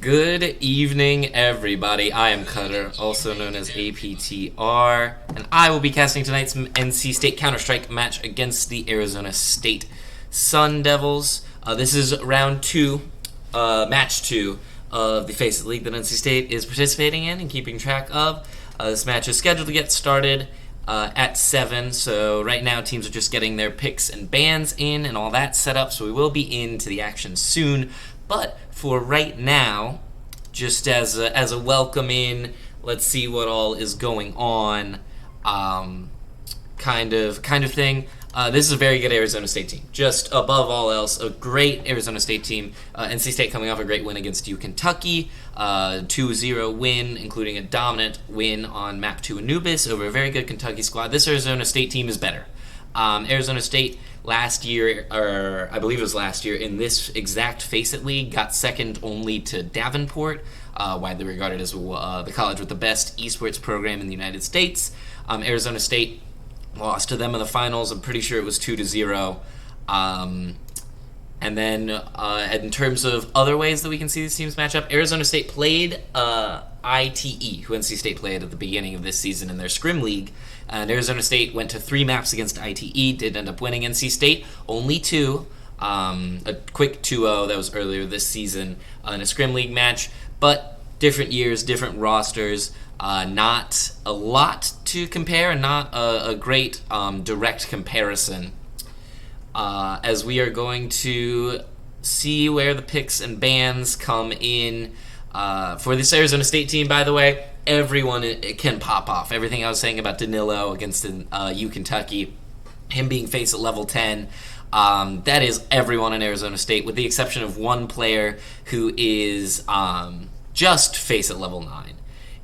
Good evening, everybody. I am Cutter, also known as APTR, and I will be casting tonight's NC State Counter-Strike match against the Arizona State Sun Devils. This is round two, match two of the FACEIT League that NC State is participating in and keeping track of. This match is scheduled to get started at 7, so right now teams are just getting their picks and bans in and all that set up, so we will be into the action soon. But for right now, just as a welcome in, let's see what all is going on, kind of thing. This is a very good Arizona State team. Just above all else, a great Arizona State team. NC State coming off a great win against Kentucky, 2-0 win, including a dominant win on Map 2 Anubis over a very good Kentucky squad. This Arizona State team is better. Arizona State last year, or I believe it was last year, in this exact FACEIT League, got second only to Davenport, widely regarded as the college with the best esports program in the United States. Arizona State lost to them in the finals. I'm pretty sure it was 2-0. And then in terms of other ways that we can see these teams match up, Arizona State played ITE, who NC State played at the beginning of this season in their Scrim League. And Arizona State went to 3 maps against ITE, did end up winning. NC State, only 2. A quick 2-0 that was earlier this season in a Scrim League match. But different years, different rosters. Not a lot to compare, and not a great direct comparison. As we are going to see where the picks and bans come in. For this Arizona State team, by the way, everyone can pop off. Everything I was saying about Danilo against Kentucky, him being faced at level 10, that is everyone in Arizona State, with the exception of one player who is just faced at level 9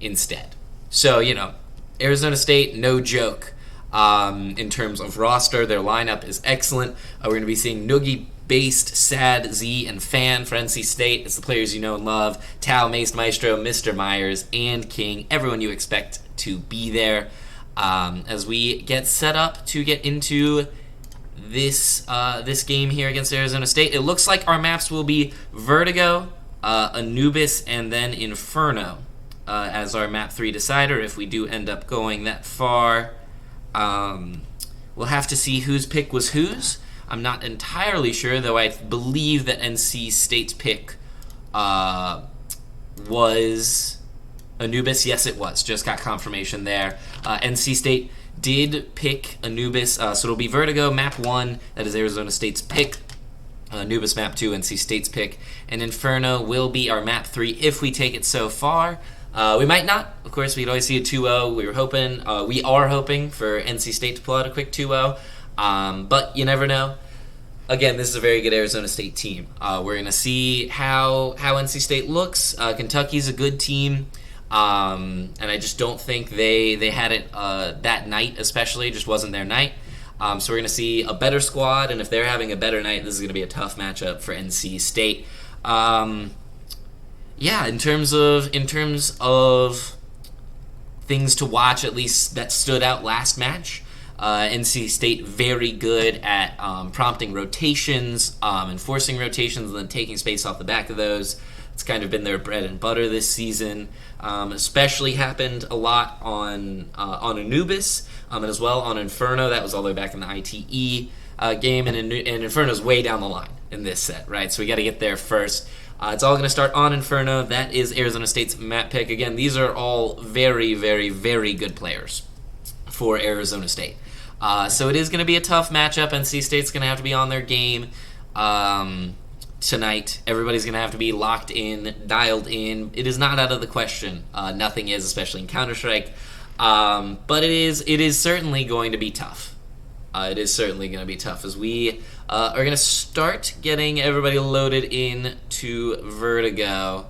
instead. So, Arizona State, no joke. In terms of roster, their lineup is excellent. We're going to be seeing Noogie, Based, Sad, Z, and Fan for NC State. It's the players you know and love. Tal, Mace, Maestro, Mr. Myers, and King. Everyone you expect to be there. As we get set up to get into this game here against Arizona State, it looks like our maps will be Vertigo, Anubis, and then Inferno as our map 3 decider. If we do end up going that far, we'll have to see whose pick was whose. I'm not entirely sure, though I believe that NC State's pick was Anubis. Yes, it was. Just got confirmation there. NC State did pick Anubis, so it'll be Vertigo, map 1. That is Arizona State's pick. Anubis, map 2, NC State's pick. And Inferno will be our map 3 if we take it so far. We might not. Of course, we'd always see a 2-0. We are hoping for NC State to pull out a quick 2-0. But you never know. Again, this is a very good Arizona State team. We're going to see how NC State looks. Kentucky's a good team. And I just don't think they had it that night, especially. It just wasn't their night. So we're going to see a better squad. And if they're having a better night, this is going to be a tough matchup for NC State. Yeah, in terms of things to watch, at least that stood out last match, NC State very good at prompting rotations, enforcing rotations, and then taking space off the back of those. It's kind of been their bread and butter this season. Especially happened a lot on Anubis, and as well on Inferno. That was all the way back in the ITE game, and Inferno's way down the line in this set, right? So we got to get there first. It's all going to start on Inferno. That is Arizona State's map pick. Again, these are all very, very, very good players for Arizona State. So it is going to be a tough matchup. NC State's going to have to be on their game tonight. Everybody's going to have to be locked in, dialed in. It is not out of the question. Nothing is, especially in Counter-Strike. But it is certainly going to be tough. It is certainly going to be tough as we are going to start getting everybody loaded in to Vertigo.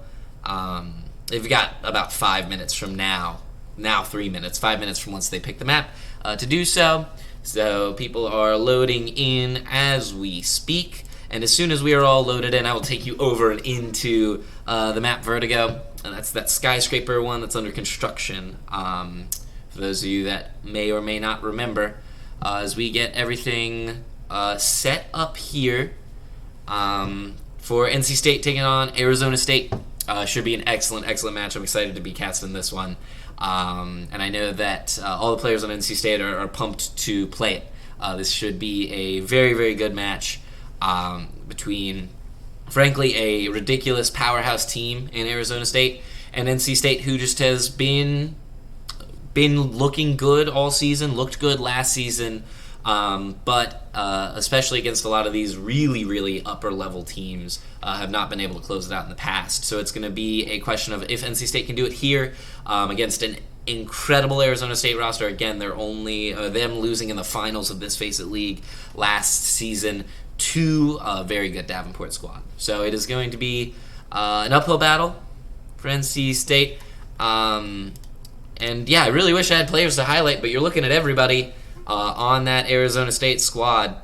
They've got about 5 minutes from now 3 minutes, 5 minutes from once they pick the map to do so. So people are loading in as we speak. And as soon as we are all loaded in, I will take you over and into the map Vertigo. And that's that skyscraper one that's under construction. For those of you that may or may not remember, as we get everything set up here for NC State taking on Arizona State. Should be an excellent match. I'm excited to be casting this one. And I know that all the players on NC State are pumped to play it. This should be a very, very good match between, frankly, a ridiculous powerhouse team in Arizona State and NC State, who just has been looking good all season, looked good last season, but especially against a lot of these really, really upper-level teams, have not been able to close it out in the past. So it's going to be a question of if NC State can do it here against an incredible Arizona State roster. Again, they're only them losing in the finals of this FACEIT League last season to a very good Davenport squad. So it is going to be an uphill battle for NC State. And yeah, I really wish I had players to highlight, but you're looking at everybody on that Arizona State squad.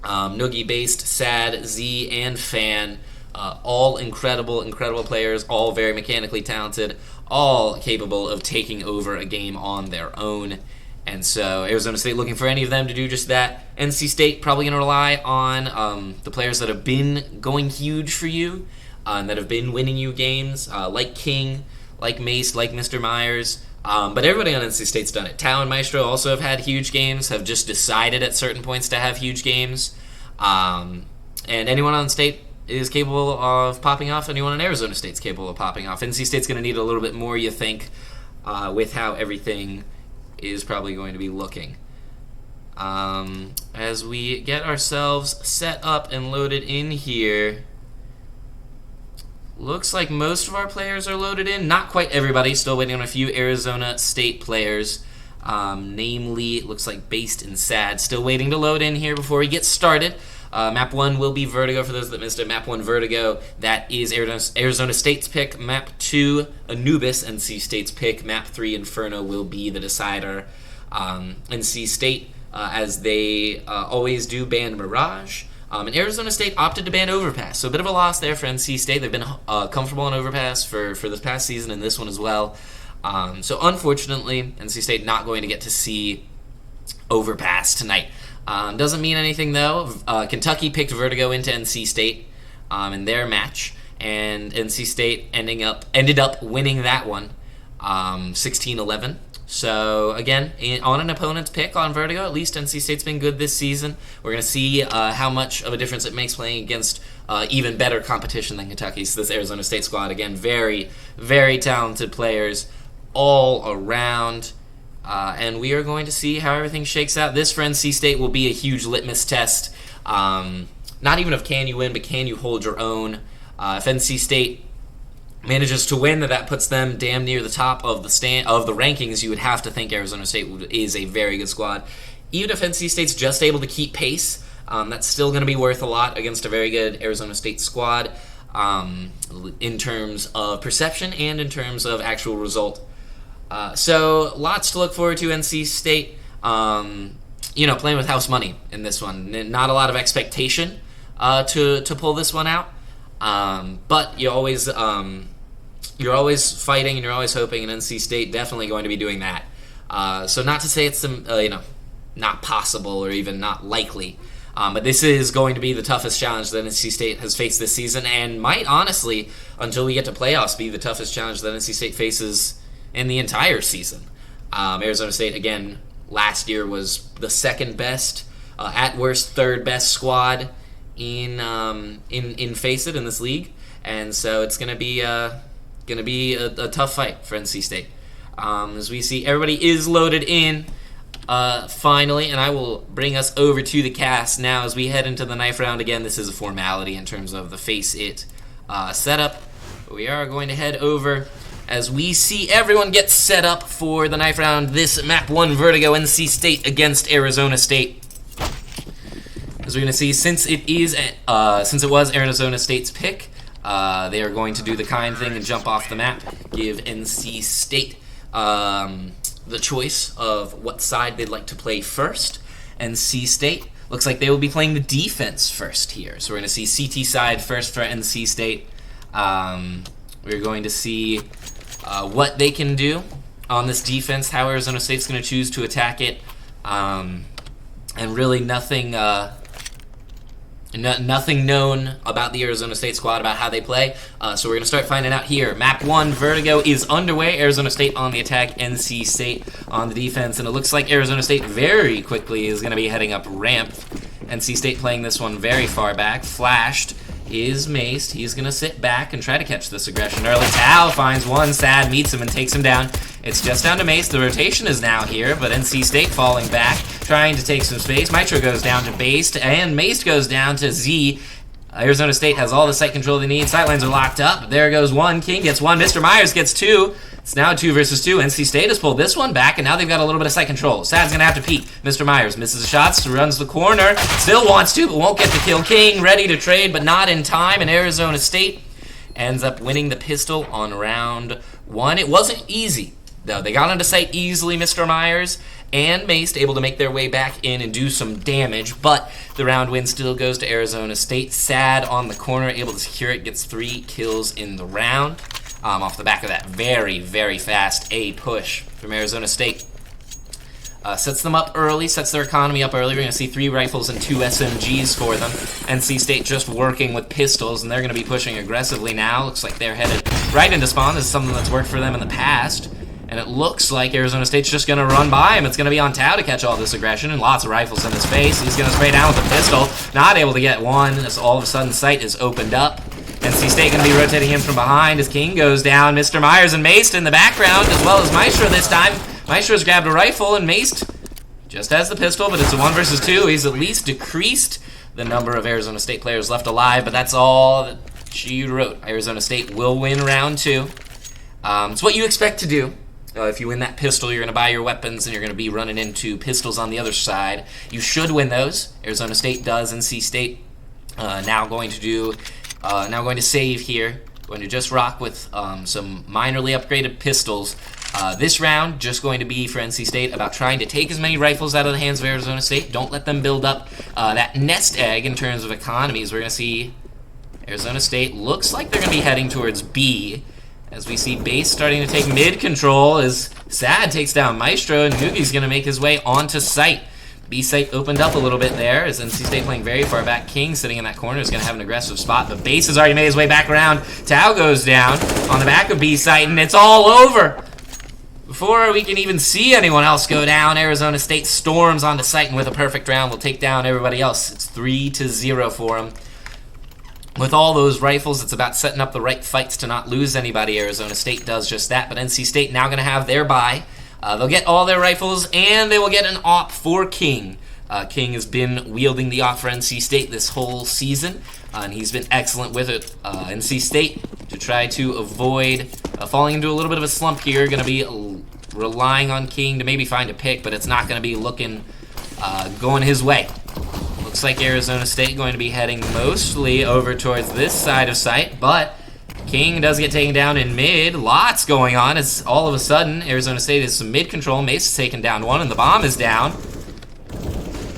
Noogie-based, Sad, Z, and Fan, all incredible players, all very mechanically talented, all capable of taking over a game on their own. And so Arizona State looking for any of them to do just that. NC State probably going to rely on the players that have been going huge for you, and that have been winning you games, like King, like Mace, like Mr. Myers. But everybody on NC State's done it. Tao and Maestro also have had huge games, have just decided at certain points to have huge games. And anyone on State is capable of popping off. Anyone in Arizona State's capable of popping off. NC State's going to need a little bit more, you think, with how everything is probably going to be looking. As we get ourselves set up and loaded in here, looks like most of our players are loaded in. Not quite everybody. Still waiting on a few Arizona State players. Namely, it looks like Based and Sad. Still waiting to load in here before we get started. Map 1 will be Vertigo, for those that missed it. Map 1, Vertigo. That is Arizona State's pick. Map 2, Anubis, NC State's pick. Map 3, Inferno, will be the decider. NC State, as they always do, banned Mirage. And Arizona State opted to ban Overpass, so a bit of a loss there for NC State. They've been comfortable on Overpass for this past season and this one as well. So unfortunately, NC State not going to get to see Overpass tonight. Doesn't mean anything though. Kentucky picked Vertigo into NC State in their match, and NC State ended up winning that one 16-11. So, again, on an opponent's pick on Vertigo, at least NC State's been good this season. We're going to see how much of a difference it makes playing against even better competition than Kentucky. So this Arizona State squad, again, very, very talented players all around. And we are going to see how everything shakes out. This for NC State will be a huge litmus test. Not even of can you win, but can you hold your own. If NC State manages to win, that puts them damn near the top of the rankings. You would have to think Arizona State is a very good squad. Even if NC State's just able to keep pace, that's still going to be worth a lot against a very good Arizona State squad in terms of perception and in terms of actual result. So lots to look forward to. NC State, playing with house money in this one. Not a lot of expectation to pull this one out. But you're always fighting and you're always hoping, and NC State definitely going to be doing that. So not to say it's not possible or even not likely, but this is going to be the toughest challenge that NC State has faced this season, and might honestly, until we get to playoffs, be the toughest challenge that NC State faces in the entire season. Arizona State, again, last year was the second best, at worst third best squad in FACEIT in this league, and so it's gonna be a tough fight for NC State. As we see, everybody is loaded in finally, and I will bring us over to the cast now as we head into the knife round. Again, this is a formality in terms of the FACEIT setup. We are going to head over as we see everyone get set up for the knife round. This Map 1 Vertigo, NC State against Arizona State. As we're going to see, since it was Arizona State's pick, they are going to do the kind thing and jump off the map, give NC State the choice of what side they'd like to play first. NC State looks like they will be playing the defense first here. So we're going to see CT side first for NC State. We're going to see what they can do on this defense, how Arizona State's going to choose to attack it, and really nothing Nothing known about the Arizona State squad, about how they play. So we're going to start finding out here. Map 1, Vertigo is underway. Arizona State on the attack, NC State on the defense. And it looks like Arizona State very quickly is going to be heading up ramp. NC State playing this one very far back. Flashed is maced. He's going to sit back and try to catch this aggression early. Tao finds one. Sad meets him and takes him down. It's just down to Mace. The rotation is now here, but NC State falling back, trying to take some space. Maestro goes down to Based, and Mace goes down to Z. Arizona State has all the site control they need. Sightlines are locked up. There goes one. King gets one. Mr. Myers gets two. It's now 2 versus 2. NC State has pulled this one back, and now they've got a little bit of site control. Sad's going to have to peek. Mr. Myers misses the shots, runs the corner, still wants to, but won't get the kill. King ready to trade, but not in time, and Arizona State ends up winning the pistol on round 1. It wasn't easy, though. They got onto site easily, Mr. Myers and Mace able to make their way back in and do some damage, but the round win still goes to Arizona State. Sad on the corner, able to secure it, gets 3 kills in the round. Off the back of that very, very fast A push from Arizona State. Sets them up early, sets their economy up early. We're going to see 3 rifles and 2 SMGs for them. NC State just working with pistols, and they're going to be pushing aggressively now. Looks like they're headed right into spawn. This is something that's worked for them in the past. And it looks like Arizona State's just going to run by him. It's going to be on Tao to catch all this aggression, and lots of rifles in his face. He's going to spray down with a pistol. Not able to get one, as all of a sudden sight is opened up. NC State going to be rotating him from behind as King goes down. Mr. Myers and Maced in the background, as well as Maestro this time. Maestro's grabbed a rifle, and Maced just has the pistol, but it's a 1 versus 2. He's at least decreased the number of Arizona State players left alive, but that's all that she wrote. Arizona State will win round 2. It's what you expect to do. If you win that pistol, you're going to buy your weapons, and you're going to be running into pistols on the other side. You should win those. Arizona State does. NC State now going to save here. Going to just rock with some minorly upgraded pistols. This round just going to be for NC State about trying to take as many rifles out of the hands of Arizona State. Don't let them build up that nest egg in terms of economies. We're going to see Arizona State looks like they're going to be heading towards B. As we see Base starting to take mid control as Sad takes down Maestro, and Noogie's going to make his way onto site. B site opened up a little bit there as NC State playing very far back. King sitting in that corner is going to have an aggressive spot, but Base has already made his way back around. Tao goes down on the back of B site, and it's all over. Before we can even see anyone else go down, Arizona State storms onto site, and with a perfect round will take down everybody else. It's 3-0 for them. With all those rifles, it's about setting up the right fights to not lose anybody. Arizona State does just that, but NC State now going to have their bye. They'll get all their rifles, and they will get an AWP for King. King has been wielding the AWP for NC State this whole season, and he's been excellent with it. NC State, to try to avoid falling into a little bit of a slump here, going to be relying on King to maybe find a pick, but it's not going to be going his way. Looks like Arizona State going to be heading mostly over towards this side of site, but King does get taken down in mid. Lots going on as all of a sudden Arizona State has some mid control. Mace is taken down 1, and the bomb is down.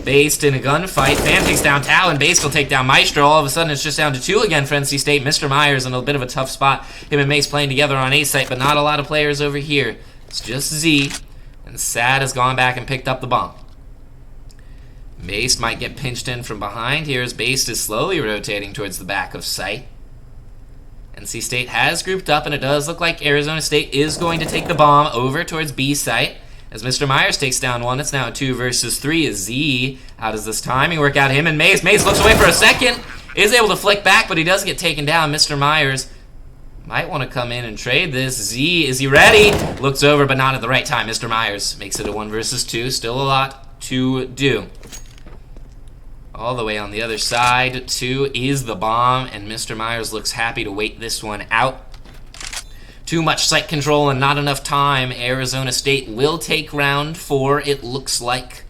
Based in a gunfight. Fan takes down Tao, and Based will take down Maestro. All of a sudden it's just down to 2 again for NC State. Mr. Myers in a bit of a tough spot. Him and Mace playing together on A site, but not a lot of players over here. It's just Z, and Sad has gone back and picked up the bomb. Mace might get pinched in from behind. Here's Based is slowly rotating towards the back of site. NC State has grouped up, and it does look like Arizona State is going to take the bomb over towards B site. As Mr. Myers takes down 1, it's now 2 versus 3. Is Z, how does this timing work out? Him and Mace. Mace looks away for a second. Is able to flick back, but he does get taken down. Mr. Myers might want to come in and trade this. Z, is he ready? Looks over, but not at the right time. Mr. Myers makes it a 1 versus 2. Still a lot to do. All the way on the other side, 2 is the bomb, and Mr. Myers looks happy to wait this one out. Too much site control and not enough time. Arizona State will take round 4, it looks like.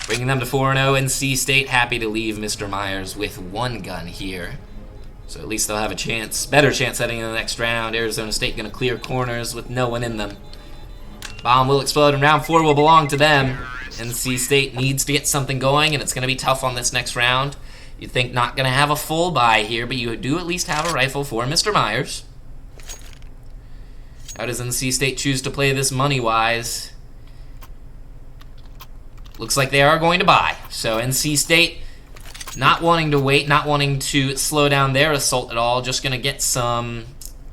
Bringing them to 4-0. NC State happy to leave Mr. Myers with 1 gun here. So at least they'll have a chance, better chance heading in the next round. Arizona State going to clear corners with no one in them. Bomb will explode, and round 4 will belong to them. NC State needs to get something going, and it's going to be tough on this next round. You'd think not going to have a full buy here, but you do at least have a rifle for Mr. Myers. How does NC State choose to play this money-wise? Looks like they are going to buy. So NC State not wanting to wait, not wanting to slow down their assault at all, just going to get some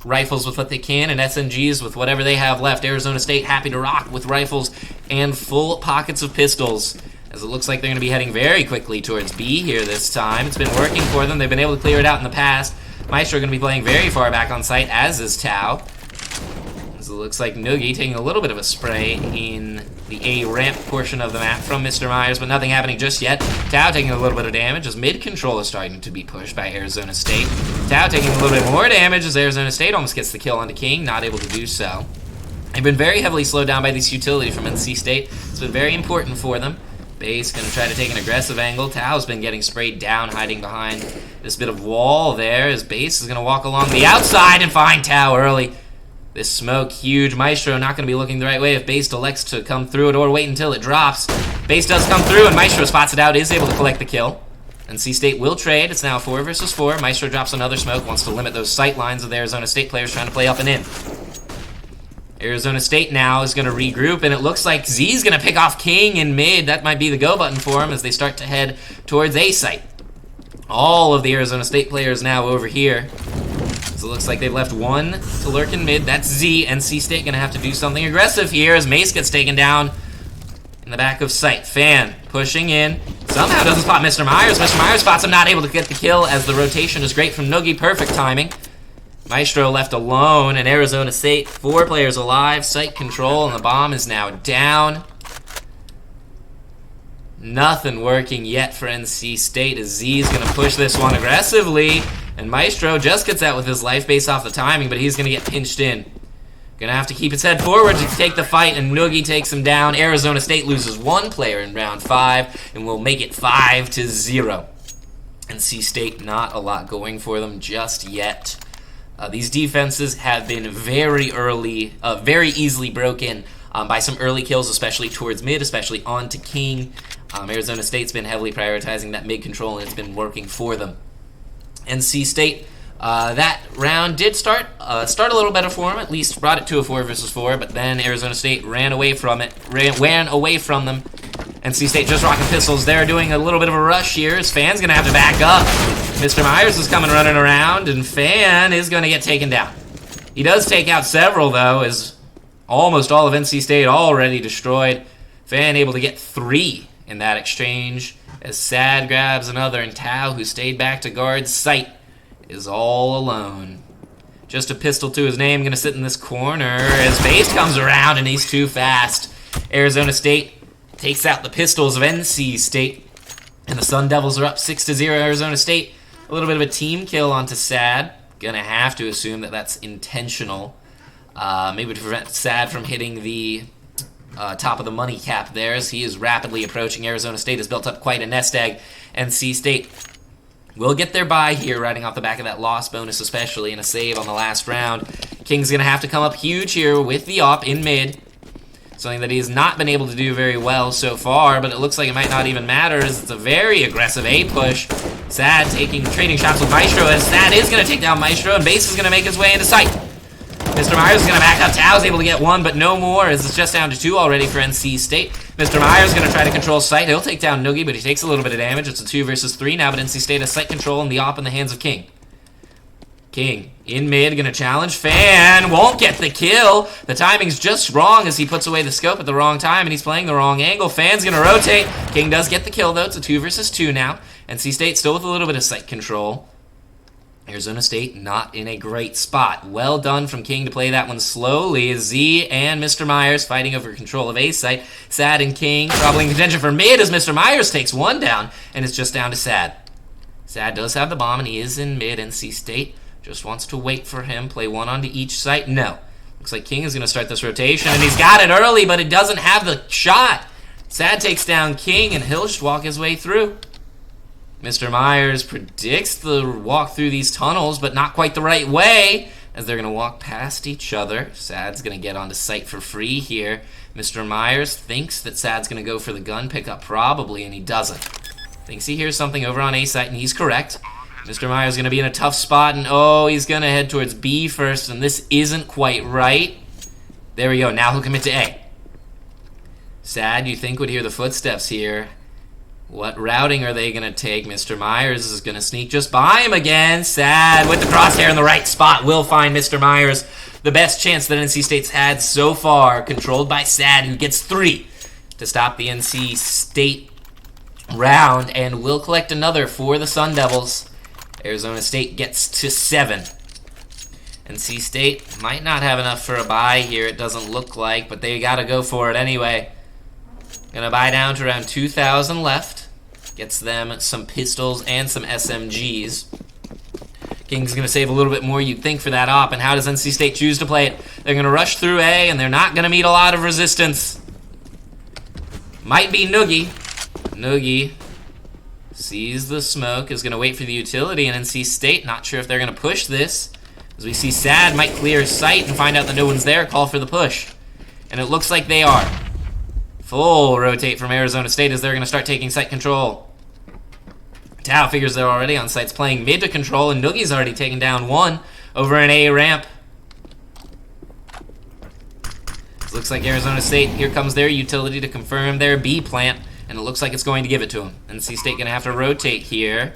rifles with what they can and SMGs with whatever they have left. Arizona State happy to rock with rifles and full pockets of pistols, as it looks like they're going to be heading very quickly towards B here this time. It's been working for them. They've been able to clear it out in the past. Maestro going to be playing very far back on site, as is Tau. As it looks like Noogie taking a little bit of a spray in the A ramp portion of the map from Mr. Myers, but nothing happening just yet. Tau taking a little bit of damage as mid control is starting to be pushed by Arizona State. Tau taking a little bit more damage as Arizona State almost gets the kill onto King, not able to do so. They've been very heavily slowed down by this utility from NC State. It's been very important for them. Base going to try to take an aggressive angle. Tau's been getting sprayed down, hiding behind this bit of wall there, as Base is going to walk along the outside and find Tau early. This smoke, huge. Maestro not going to be looking the right way if Base elects to come through it or wait until it drops. Base does come through, and Maestro spots it out, is able to collect the kill. NC State will trade. It's now 4 versus 4. Maestro drops another smoke, wants to limit those sight lines of the Arizona State players trying to play up and in. Arizona State now is going to regroup, and it looks like Z's going to pick off King in mid. That might be the go button for him as they start to head towards A site. All of the Arizona State players now over here. So it looks like they've left one to lurk in mid. That's Z. NC State going to have to do something aggressive here as Mace gets taken down in the back of sight. Fan pushing in. Somehow doesn't spot Mr. Myers. Mr. Myers spots him, not able to get the kill as the rotation is great from Noogie. Perfect timing. Maestro left alone, and Arizona State, 4 players alive, sight control, and the bomb is now down. Nothing working yet for NC State as Z is going to push this one aggressively, and Maestro just gets out with his life based off the timing, but he's going to get pinched in. Going to have to keep his head forward to take the fight, and Noogie takes him down. Arizona State loses 1 player in round 5, and will make it 5-0. NC State, not a lot going for them just yet. These defenses have been very easily broken by some early kills, especially towards mid, especially onto King. Arizona State's been heavily prioritizing that mid control, and it's been working for them. NC State, that round did start a little better for them, at least brought it to a 4 versus 4, but then Arizona State ran away from them. NC State just rocking pistols. They're doing a little bit of a rush here. His Fan's going to have to back up. Mr. Myers is coming running around, and Fan is going to get taken down. He does take out several, though, as almost all of NC State already destroyed. Fan able to get 3 in that exchange, as Sad grabs another, and Tau, who stayed back to guard sight, is all alone. Just a pistol to his name, going to sit in this corner as Base comes around, and he's too fast. Arizona State takes out the pistols of NC State, and the Sun Devils are up 6-0. Arizona State, a little bit of a team kill onto Sad. Gonna have to assume that that's intentional. Maybe to prevent Sad from hitting the top of the money cap there, as he is rapidly approaching. Arizona State has built up quite a nest egg. NC State will get their bye here, riding off the back of that loss bonus, especially in a save on the last round. King's gonna have to come up huge here with the op in mid. Something that he has not been able to do very well so far, but it looks like it might not even matter, as it's a very aggressive A push. Sad trading shots with Maestro, as Sad is going to take down Maestro, and Base is going to make his way into sight. Mr. Myers is going to back up. Tau's able to get 1, but no more, as it's just down to 2 already for NC State. Mr. Myers is going to try to control sight. He'll take down Noogie, but he takes a little bit of damage. It's a 2 versus 3 now, but NC State has sight control and the op in the hands of King. King in mid, gonna challenge. Fan won't get the kill. The timing's just wrong as he puts away the scope at the wrong time, and he's playing the wrong angle. Fan's gonna rotate. King does get the kill, though. It's a 2 versus 2 now. NC State still with a little bit of sight control. Arizona State not in a great spot. Well done from King to play that one slowly, as Z and Mr. Myers fighting over control of A site. Sad and King troubling contention for mid as Mr. Myers takes 1 down, and it's just down to Sad. Sad does have the bomb, and he is in mid. NC State just wants to wait for him, play 1 onto each site. No. Looks like King is going to start this rotation, and he's got it early, but it doesn't have the shot. Sad takes down King, and he'll just walk his way through. Mr. Myers predicts the walk through these tunnels, but not quite the right way, as they're going to walk past each other. Sad's going to get onto site for free here. Mr. Myers thinks that Sad's going to go for the gun pickup, probably, and he doesn't. Thinks he hears something over on A site, and he's correct. Mr. Myers going to be in a tough spot, and he's going to head towards B first, and this isn't quite right. There we go. Now he'll commit to A. Sad, you think, would hear the footsteps here. What routing are they going to take? Mr. Myers is going to sneak just by him again. Sad with the crosshair in the right spot. Will find Mr. Myers. The best chance that NC State's had so far. Controlled by Sad, who gets 3 to stop the NC State round. And will collect another for the Sun Devils. Arizona State gets to 7. NC State might not have enough for a buy here. It doesn't look like, but they got to go for it anyway. Gonna buy down to around 2,000 left. Gets them some pistols and some SMGs. King's gonna save a little bit more, you'd think, for that op. And how does NC State choose to play it? They're gonna rush through A, and they're not gonna meet a lot of resistance. Might be Noogie. Noogie sees the smoke, is gonna wait for the utility, and NC State not sure if they're gonna push this. As we see Sad might clear sight and find out that no one's there, call for the push. And it looks like they are. Full rotate from Arizona State as they're going to start taking site control. Tao figures they're already on sites, playing mid to control, and Noogie's already taken down 1 over an A ramp. It looks like Arizona State, here comes their utility to confirm their B plant, and it looks like it's going to give it to them. NC State going to have to rotate here.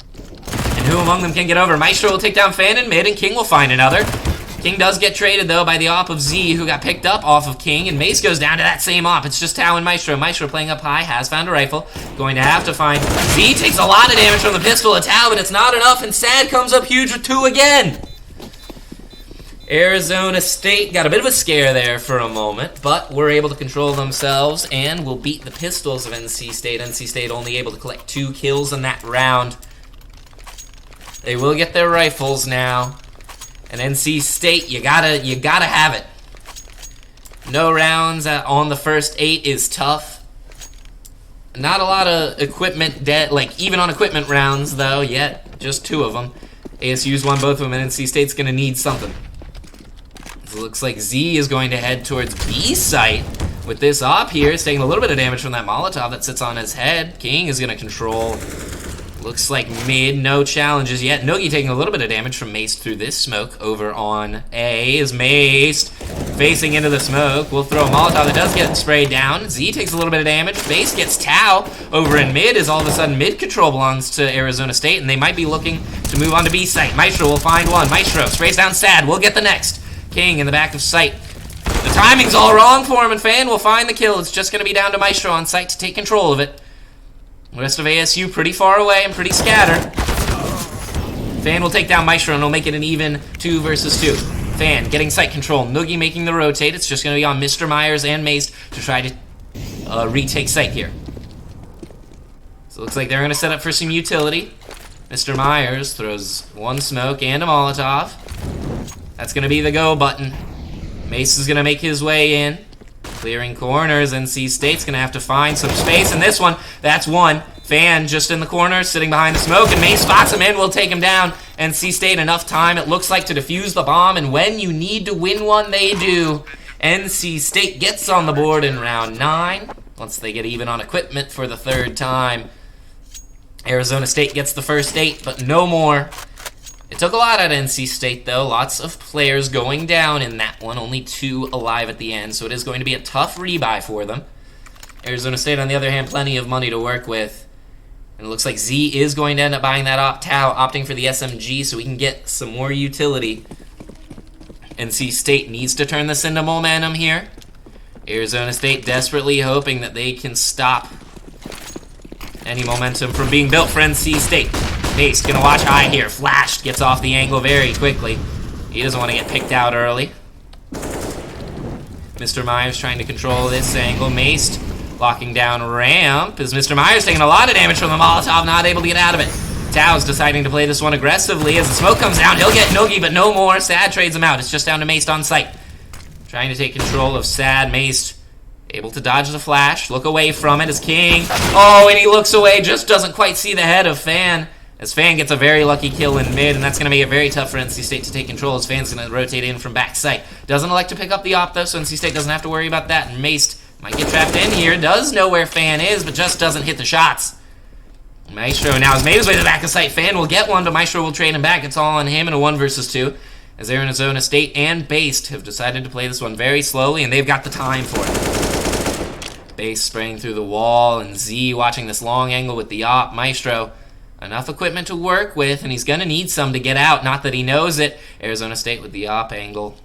And who among them can get over? Maestro will take down Fan in mid, and King will find another. King does get traded, though, by the op of Z, who got picked up off of King, and Mace goes down to that same op. It's just Tao and Maestro. Maestro playing up high, has found a rifle. Going to have to find... Z takes a lot of damage from the pistol of Tao, but it's not enough, and Sad comes up huge with 2 again. Arizona State got a bit of a scare there for a moment, but were able to control themselves and will beat the pistols of NC State. NC State only able to collect 2 kills in that round. They will get their rifles now. And NC State, you gotta have it. No rounds on the first 8 is tough. Not a lot of equipment like even on equipment rounds though yet. Just 2 of them. ASU's won both of them, and NC State's gonna need something. So it looks like Z is going to head towards B site with this op here. It's taking a little bit of damage from that Molotov that sits on his head. King is gonna control. Looks like mid, no challenges yet. Noogie taking a little bit of damage from Mace through this smoke. Over on A is Mace facing into the smoke. We'll throw a Molotov that does get sprayed down. Z takes a little bit of damage. Mace gets Tao over in mid, as all of a sudden mid control belongs to Arizona State, and they might be looking to move on to B site. Maestro will find one. Maestro sprays down Sad. We'll get the next. King in the back of sight. The timing's all wrong for him, and Fan will find the kill. It's just going to be down to Maestro on site to take control of it. The rest of ASU pretty far away and pretty scattered. Fan will take down Maestro, and he'll make it an even 2 versus 2. Fan getting site control. Noogie making the rotate. It's just going to be on Mr. Myers and Mace to try to retake site here. So it looks like they're going to set up for some utility. Mr. Myers throws 1 smoke and a Molotov. That's going to be the go button. Mace is going to make his way in. Clearing corners. NC State's going to have to find some space in this one. That's 1. Fan just in the corner, sitting behind the smoke, and Mace spots him and will take him down. NC State enough time, it looks like, to defuse the bomb, and when you need to win one, they do. NC State gets on the board in round 9, once they get even on equipment for the 3rd time. Arizona State gets the first 8, but no more. It took a lot at NC State, though. Lots of players going down in that one. Only 2 alive at the end, so it is going to be a tough rebuy for them. Arizona State, on the other hand, plenty of money to work with. And it looks like Z is going to end up buying that op. Tao opting for the SMG so we can get some more utility. NC State needs to turn this into momentum here. Arizona State desperately hoping that they can stop any momentum from being built for NC State. Mace gonna watch high here. Flashed, gets off the angle very quickly. He doesn't want to get picked out early. Mr. Myers trying to control this angle. Mace locking down ramp. Is Mr. Myers taking a lot of damage from the Molotov, not able to get out of it. Tao's deciding to play this one aggressively. As the smoke comes down, he'll get Noogie, but no more. Sad trades him out. It's just down to Mace on site. Trying to take control of Sad. Mace able to dodge the flash. Look away from it as King. Oh, and he looks away. Just doesn't quite see the head of Fan. As Fan gets a very lucky kill in mid, and that's going to make it very tough for NC State to take control, as Fan's going to rotate in from back sight. Doesn't elect to pick up the op, though, so NC State doesn't have to worry about that. And Mace might get trapped in here. Does know where Fan is, but just doesn't hit the shots. Maestro now has made his way to the back of sight. Fan will get one, but Maestro will trade him back. It's all on him in a 1 versus 2. As Arizona State and Based have decided to play this one very slowly, and they've got the time for it. Base spraying through the wall, and Z watching this long angle with the op. Maestro, enough equipment to work with, and he's going to need some to get out. Not that he knows it. Arizona State with the op angle.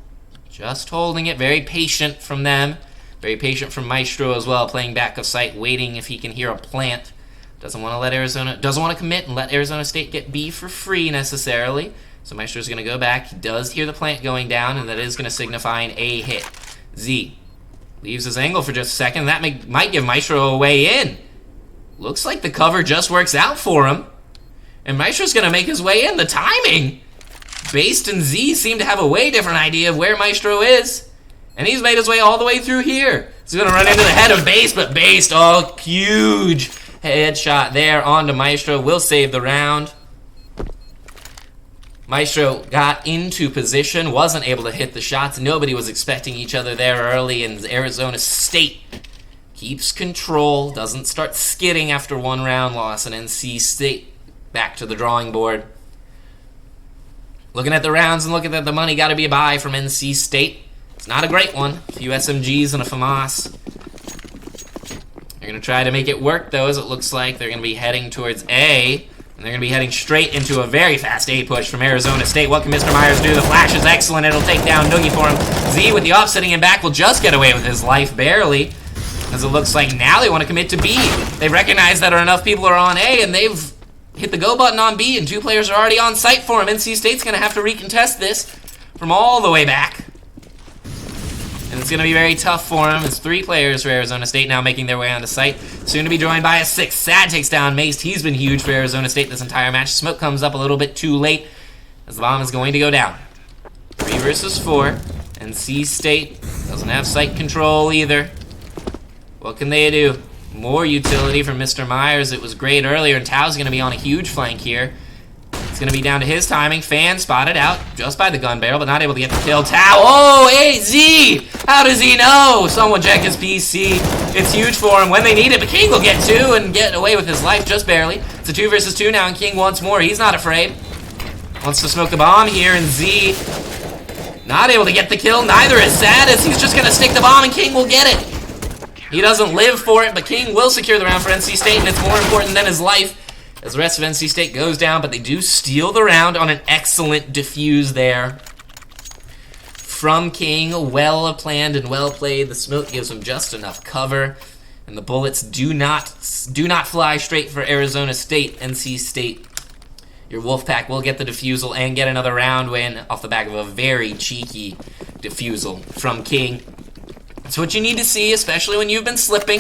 Just holding it. Very patient from them. Very patient from Maestro as well, playing back of sight, waiting if he can hear a plant. Doesn't want to commit and let Arizona State get B for free necessarily. So Maestro's going to go back. He does hear the plant going down, and that is going to signify an A hit. Z leaves his angle for just a second. That might give Maestro a way in. Looks like the cover just works out for him. And Maestro's going to make his way in. The timing! Based and Z seem to have a way different idea of where Maestro is. And he's made his way all the way through here. He's going to run into the head of Based, but Based, oh, huge headshot there onto Maestro. Will save the round. Maestro got into position, wasn't able to hit the shots. Nobody was expecting each other there early, and Arizona State keeps control, doesn't start skidding after one round loss, and NC State back to the drawing board. Looking at the rounds and looking at the money, got to be a buy from NC State. It's not a great one. A few SMGs and a FAMAS. They're going to try to make it work, though, as it looks like they're going to be heading towards A. And they're going to be heading straight into a very fast A push from Arizona State. What can Mr. Myers do? The flash is excellent. It'll take down Noogie for him. Z with the off sitting him back will just get away with his life, barely. As it looks like now they want to commit to B. They recognize that enough people are on A, and they've hit the go button on B, and 2 players are already on site for him. NC State's going to have to recontest this from all the way back. And it's going to be very tough for him. It's 3 players for Arizona State now making their way onto site. Soon to be joined by a 6th. Sad takes down Maced. He's been huge for Arizona State this entire match. Smoke comes up a little bit too late as the bomb is going to go down. 3 versus 4. NC State doesn't have site control either. What can they do? More utility from Mr. Myers. It was great earlier, and Tao's going to be on a huge flank here. It's going to be down to his timing. Fan spotted out just by the gun barrel, but not able to get the kill. Tao, oh, AZ! How does he know? Someone check his PC. It's huge for him when they need it, but King will get 2 and get away with his life just barely. It's a 2 versus 2 now, and King once more. He's not afraid. Wants to smoke the bomb here, and Z not able to get the kill. Neither is Sad, as he's just going to stick the bomb, and King will get it. He doesn't live for it, but King will secure the round for NC State, and it's more important than his life as the rest of NC State goes down, but they do steal the round on an excellent defuse there from King. Well planned and well played. The smoke gives him just enough cover, and the bullets do not fly straight for Arizona State. NC State, your Wolfpack will get the defusal and get another round win off the back of a very cheeky defusal from King. That's what you need to see, especially when you've been slipping.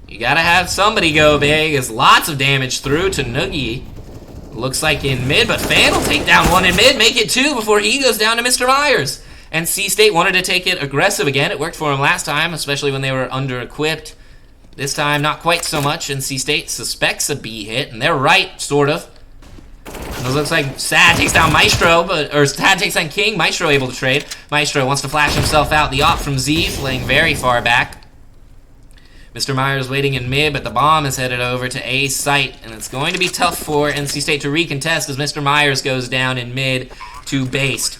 You gotta have somebody go big. There's lots of damage through to Noogie. Looks like in mid, but Fan will take down 1 in mid, make it 2 before he goes down to Mr. Myers. NC State wanted to take it aggressive again. It worked for him last time, especially when they were under-equipped. This time, not quite so much. NC State suspects a B hit, and they're right, sort of. It looks like Sad takes down Maestro, or Sad takes down King. Maestro able to trade. Maestro wants to flash himself out. The op from Z, playing very far back. Mr. Myers waiting in mid, but the bomb is headed over to A site, and it's going to be tough for NC State to recontest as Mr. Myers goes down in mid to Based.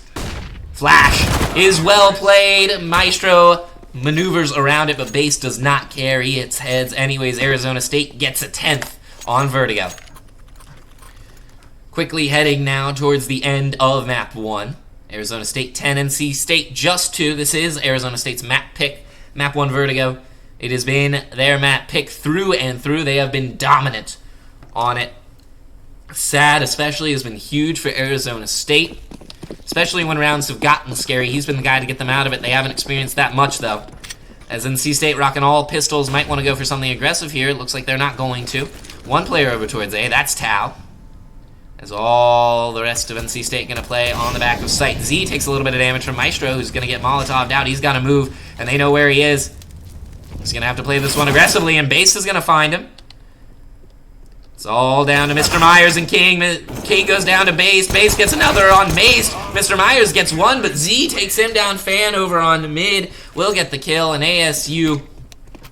Flash is well played. Maestro maneuvers around it, but Based does not carry its heads. Anyways, Arizona State gets a 10th on Vertigo. Quickly heading now towards the end of map 1. Arizona State 10, NC State just 2. This is Arizona State's map pick. Map 1 Vertigo. It has been their map pick through and through. They have been dominant on it. Sad especially has been huge for Arizona State, especially when rounds have gotten scary. He's been the guy to get them out of it. They haven't experienced that much, though. As NC State rocking all pistols, might want to go for something aggressive here. It looks like they're not going to. 1 player over towards A. That's Tao. As all the rest of NC State going to play on the back of site. Z takes a little bit of damage from Maestro, who's going to get Molotov'd out. He's got to move, and they know where he is. He's going to have to play this one aggressively, and Base is going to find him. It's all down to Mr. Myers and King. King goes down to Base. Base gets another on Base. Mr. Myers gets 1, but Z takes him down. Fan over on mid will get the kill, and ASU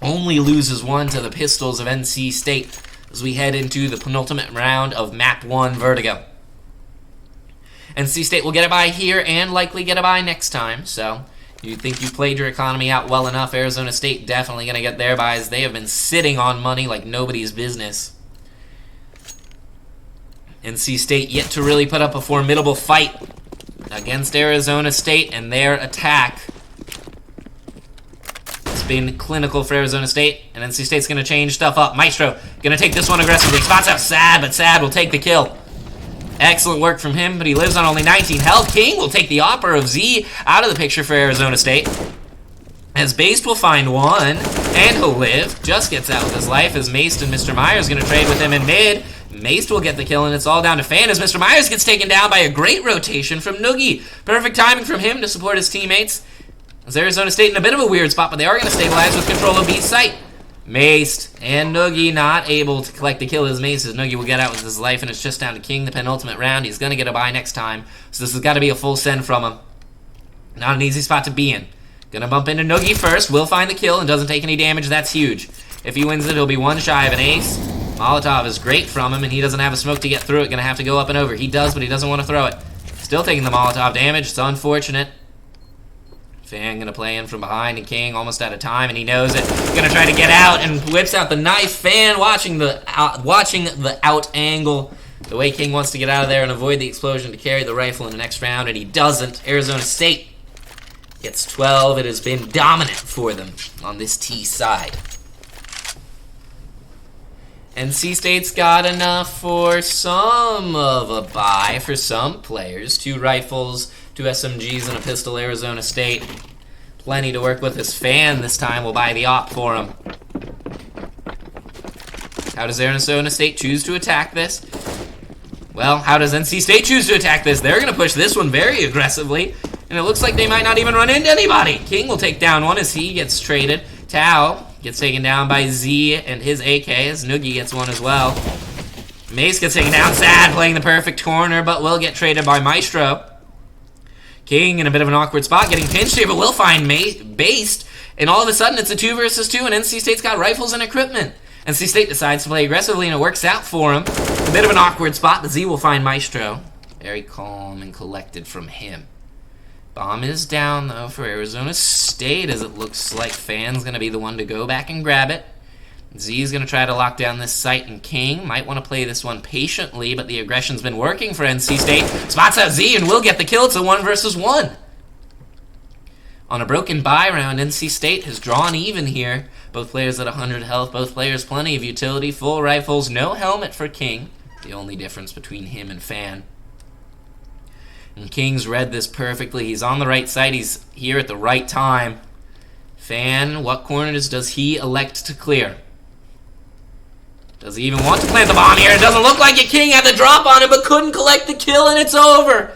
only loses 1 to the pistols of NC State as we head into the penultimate round of Map 1 Vertigo. NC State will get a bye here and likely get a bye next time, so You think you played your economy out well enough. Arizona State definitely going to get their buys. They have been sitting on money like nobody's business. NC State yet to really put up a formidable fight against Arizona State and their attack. It's been clinical for Arizona State, and NC State's going to change stuff up. Maestro going to take this one aggressively. Spots out Sad, but Sad will take the kill. Excellent work from him, but he lives on only 19 health. King will take the Opera of Z out of the picture for Arizona State. As Based will find one, and he'll live. Just gets out with his life as Mace and Mr. Myers going to trade with him in mid. Mace will get the kill, and it's all down to Fan as Mr. Myers gets taken down by a great rotation from Noogie. Perfect timing from him to support his teammates. As Arizona State in a bit of a weird spot, but they are going to stabilize with control of B's site. Maced and Noogie not able to collect the kill as Mace as Noogie will get out with his life, and it's just down to King the penultimate round. He's going to get a bye next time, so this has got to be a full send from him. Not an easy spot to be in. Gonna bump into Noogie first, will find the kill and doesn't take any damage. That's huge. If he wins it, he'll be one shy of an ace. Molotov is great from him, and he doesn't have a smoke to get through it. Gonna have to go up and over. He does, but he doesn't want to throw it. Still taking the Molotov damage. It's unfortunate. Fan gonna play in from behind, and King almost out of time, and he knows it. Gonna try to get out and whips out the knife. Fan watching the out angle. The way King wants to get out of there and avoid the explosion to carry the rifle in the next round, and he doesn't. Arizona State gets 12. It has been dominant for them on this T side. NC State's got enough for some of a buy for some players. 2 rifles, 2 SMGs, and a pistol. Arizona State. Plenty to work with. His Fan this time will buy the op for him. How does Arizona State choose to attack this? Well, how does NC State choose to attack this? They're going to push this one very aggressively, and it looks like they might not even run into anybody. King will take down one as he gets traded. Tao gets taken down by Z and his AK as Noogie gets one as well. Mace gets taken down. Sad playing the perfect corner, but will get traded by Maestro. King in a bit of an awkward spot, getting pinched here, but will find Based, and all of a sudden it's a 2 versus 2, and NC State's got rifles and equipment. NC State decides to play aggressively, and it works out for him. A bit of an awkward spot, but Z will find Maestro. Very calm and collected from him. Bomb is down, though, for Arizona State, as it looks like Fan's going to be the one to go back and grab it. Z is going to try to lock down this site, and King might want to play this one patiently, but the aggression's been working for NC State. Spots out Z and will get the kill. It's a 1 versus 1. On a broken bye round, NC State has drawn even here. Both players at 100 health, both players plenty of utility, full rifles, no helmet for King. The only difference between him and Fan. And King's read this perfectly. He's on the right side. He's here at the right time. Fan, what corners does he elect to clear? Does he even want to plant the bomb here? It doesn't look like it. King had the drop on him, but couldn't collect the kill, and it's over.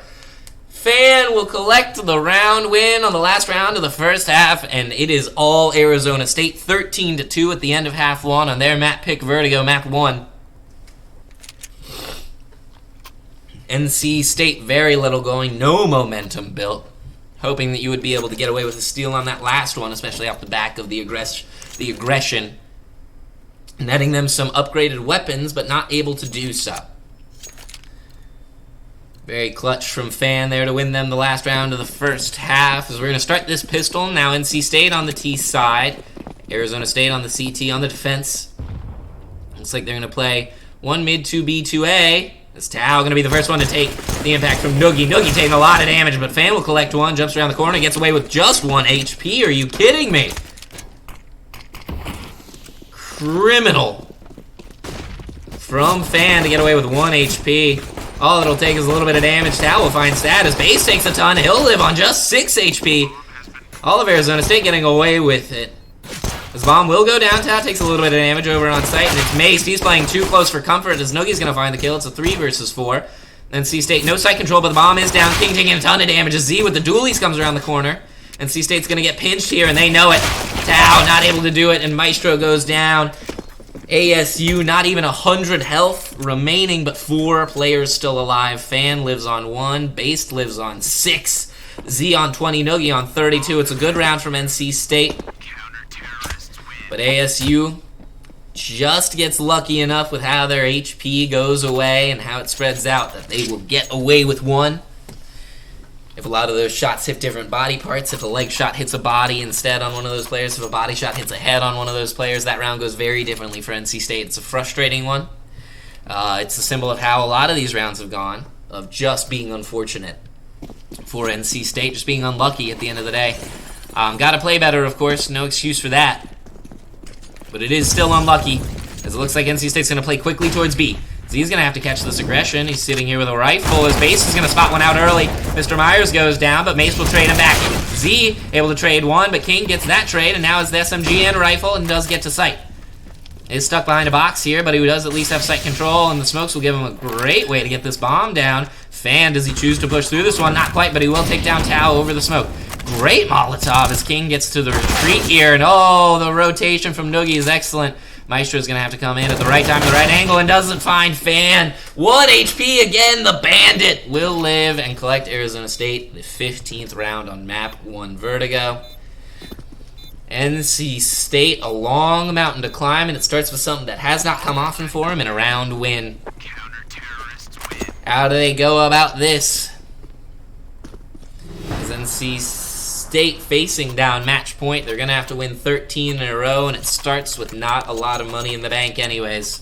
Fan will collect the round win on the last round of the first half, and it is all Arizona State. 13-2 at the end of half 1 on their map pick Vertigo, map 1. NC State, very little going, no momentum built. Hoping that you would be able to get away with a steal on that last one, especially off the back of the aggression. Netting them some upgraded weapons, but not able to do so. Very clutch from Fan there to win them the last round of the first half. As we're going to start this pistol. Now NC State on the T side. Arizona State on the CT on the defense. Looks like they're going to play 1 mid, 2 B, 2 A. This Tao going to be the first one to take the impact from Noogie. Noogie taking a lot of damage, but Fan will collect one. Jumps around the corner, gets away with just 1 HP. Are you kidding me? Criminal from Fan to get away with 1 HP. All it'll take is a little bit of damage. Tao will find status. Base takes a ton. He'll live on just 6 HP. All of Arizona State getting away with it. This bomb will go down. Tao takes a little bit of damage over on site, and it's Maced. He's playing too close for comfort as Noogie's going to find the kill. It's a 3 versus 4. NC State, no site control, but the bomb is down. King taking a ton of damage as Z with the dualies comes around the corner. NC State's going to get pinched here, and they know it. Tao not able to do it, and Maestro goes down. ASU, not even 100 health remaining, but 4 players still alive. Fan lives on 1. Based lives on 6. Z on 20. Noogie on 32. It's a good round from NC State. But ASU just gets lucky enough with how their HP goes away and how it spreads out that they will get away with 1. If a lot of those shots hit different body parts, if a leg shot hits a body instead on one of those players, if a body shot hits a head on one of those players, that round goes very differently for NC State. It's a frustrating one. It's a symbol of how a lot of these rounds have gone, of just being unfortunate for NC State, just being unlucky at the end of the day. Got to play better, of course. No excuse for that. But it is still unlucky, as it looks like NC State's going to play quickly towards B. Z's going to have to catch this aggression. He's sitting here with a rifle. His base is going to spot one out early. Mr. Myers goes down, but Mace will trade him back. Z able to trade one, but King gets that trade, and now it's the SMG and rifle, and does get to sight. Is stuck behind a box here, but he does at least have sight control, and the smokes will give him a great way to get this bomb down. Fan, does he choose to push through this one? Not quite, but he will take down Tao over the smoke. Great Molotov as King gets to the retreat here, and oh, the rotation from Noogie is excellent. Maestro's going to have to come in at the right time, the right angle, and doesn't find Fan. 1 HP again. The Bandit will live and collect Arizona State, the 15th round on map 1 Vertigo. NC State, a long mountain to climb, and it starts with something that has not come often for him in a round win. How do they go about this? As NC State facing down match point, they're going to have to win 13 in a row, and it starts with not a lot of money in the bank anyways.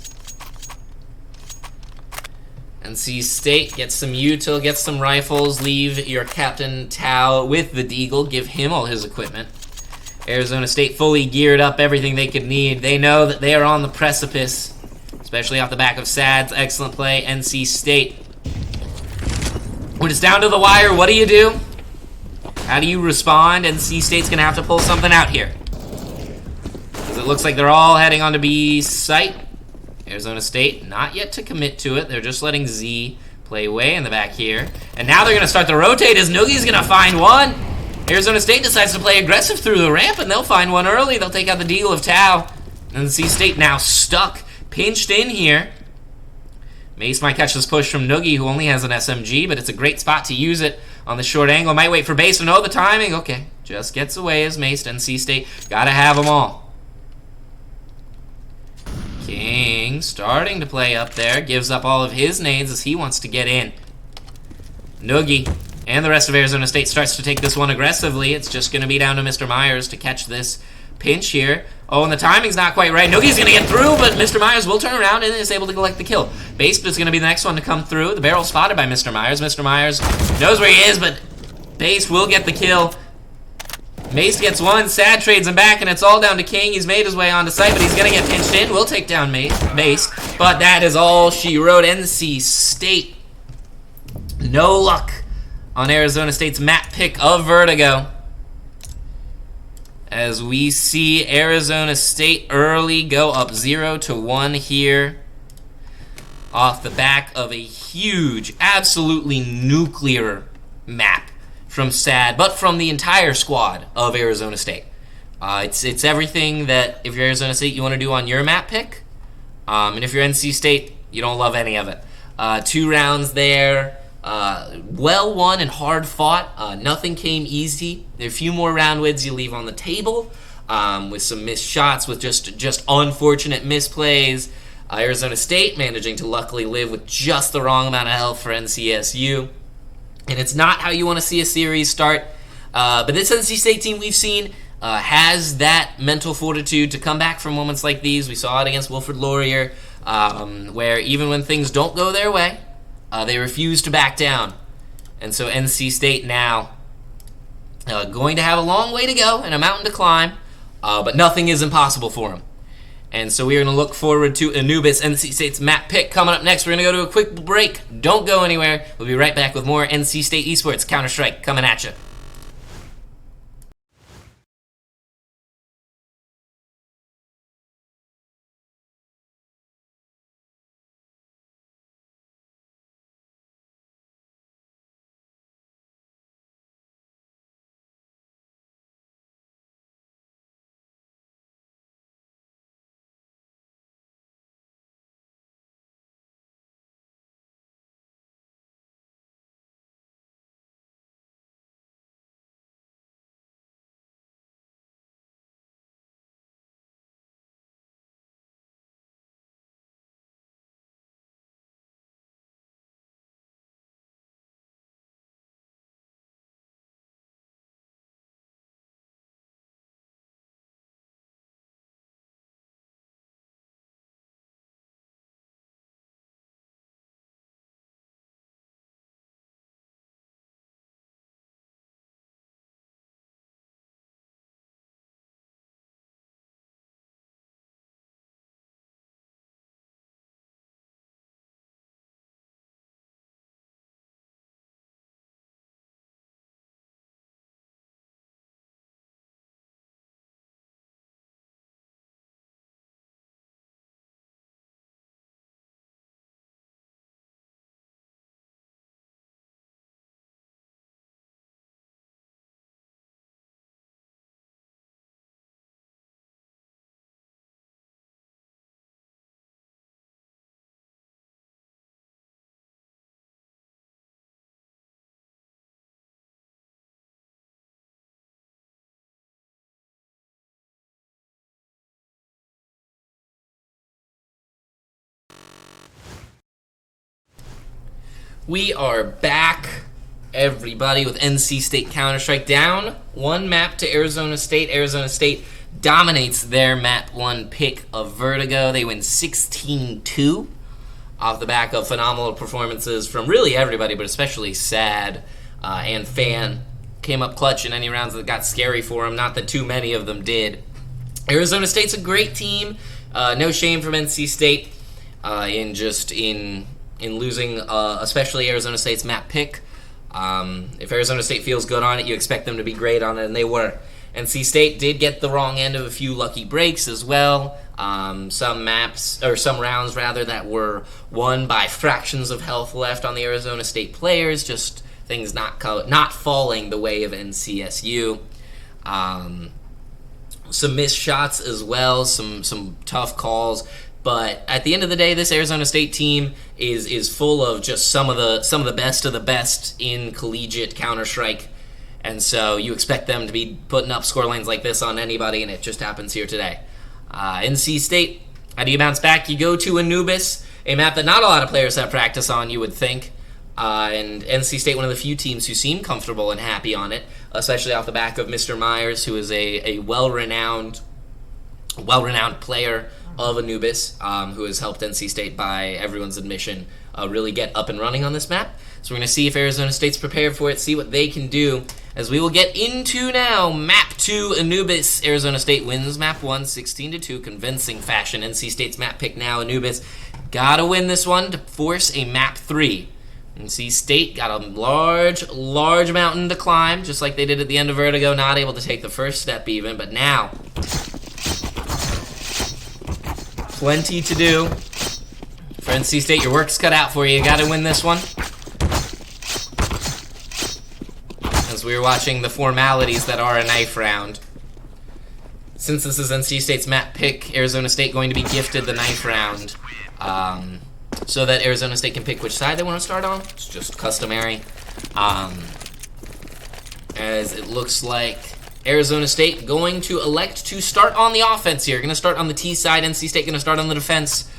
NC State gets some util, gets some rifles, leave your Captain Tao with the Deagle, give him all his equipment. Arizona State fully geared up, everything they could need. They know that they are on the precipice, especially off the back of Sad's excellent play. NC State, when it's down to the wire, what do you do? How do you respond? NC State's going to have to pull something out here, because it looks like they're all heading on to B site. Arizona State not yet to commit to it. They're just letting Z play way in the back here. And now they're going to start to rotate as Noogie's going to find one. Arizona State decides to play aggressive through the ramp, and they'll find one early. They'll take out the deal of Tao. NC State now stuck, pinched in here. Mace might catch this push from Noogie, who only has an SMG, but it's a great spot to use it on the short angle. Might wait for base, and oh, the timing. Okay, just gets away as Mace. NC State gotta have them all. King starting to play up there, gives up all of his nades as he wants to get in. Noogie and the rest of Arizona State starts to take this one aggressively. It's just going to be down to Mr. Myers to catch this pinch here. Oh, and the timing's not quite right. Noogie's going to get through, but Mr. Myers will turn around and is able to collect the kill. Base is going to be the next one to come through. The barrel spotted by Mr. Myers. Mr. Myers knows where he is, but Base will get the kill. Mace gets one. Sad trades him back, and it's all down to King. He's made his way onto site, but he's going to get pinched in. We'll take down Base, but that is all she wrote. NC State, no luck on Arizona State's map pick of Vertigo, as we see Arizona State early go up 0-1 here off the back of a huge, absolutely nuclear map from Sad, but from the entire squad of Arizona State. It's everything that, if you're Arizona State, you want to do on your map pick, and if you're NC State, you don't love any of it. 2 rounds there. Well won and hard fought. Nothing came easy. There are a few more round wins you leave on the table, with some missed shots, with just unfortunate misplays. Arizona State managing to luckily live with just the wrong amount of health for NCSU. And it's not how you want to see a series start. But this NC State team we've seen has that mental fortitude to come back from moments like these. We saw it against Wilfrid Laurier, where even when things don't go their way, they refuse to back down. And so NC State now going to have a long way to go and a mountain to climb, but nothing is impossible for them. And so we're going to look forward to Anubis, NC State's map pick. Coming up next, we're going to go to a quick break. Don't go anywhere. We'll be right back with more NC State Esports Counter-Strike coming at you. We are back, everybody, with NC State Counter-Strike. Down one map to Arizona State. Arizona State dominates their map 1 pick of Vertigo. They win 16-2 off the back of phenomenal performances from really everybody, but especially Sad and Fan. Came up clutch in any rounds that got scary for them. Not that too many of them did. Arizona State's a great team. No shame from NC State in losing, especially Arizona State's map pick. If Arizona State feels good on it, you expect them to be great on it, and they were. NC State did get the wrong end of a few lucky breaks as well. Some rounds that were won by fractions of health left on the Arizona State players. Just things not falling the way of NCSU. Some missed shots as well. Some tough calls. But at the end of the day, this Arizona State team is full of just some of the best of the best in collegiate Counter-Strike, and so you expect them to be putting up score lines like this on anybody, and it just happens here today. NC State, how do you bounce back? You go to Anubis, a map that not a lot of players have practice on, you would think, and NC State, one of the few teams who seem comfortable and happy on it, especially off the back of Mr. Myers, who is a well-renowned player of Anubis, who has helped NC State, by everyone's admission, really get up and running on this map. So we're going to see if Arizona State's prepared for it, see what they can do, as we will get into now map 2 Anubis. Arizona State wins map 1 16-2, convincing fashion. NC State's map pick now, Anubis. Gotta win this one to force a map 3. NC State got a large mountain to climb, just like they did at the end of Vertigo, not able to take the first step even, but now plenty to do. For NC State, your work's cut out for you. You got to win this one. As we were watching the formalities that are a knife round. Since this is NC State's map pick, Arizona State going to be gifted the knife round, so that Arizona State can pick which side they want to start on. It's just customary. As it looks like Arizona State going to elect to start on the offense here. Going to start on the T side. NC State going to start on the defense.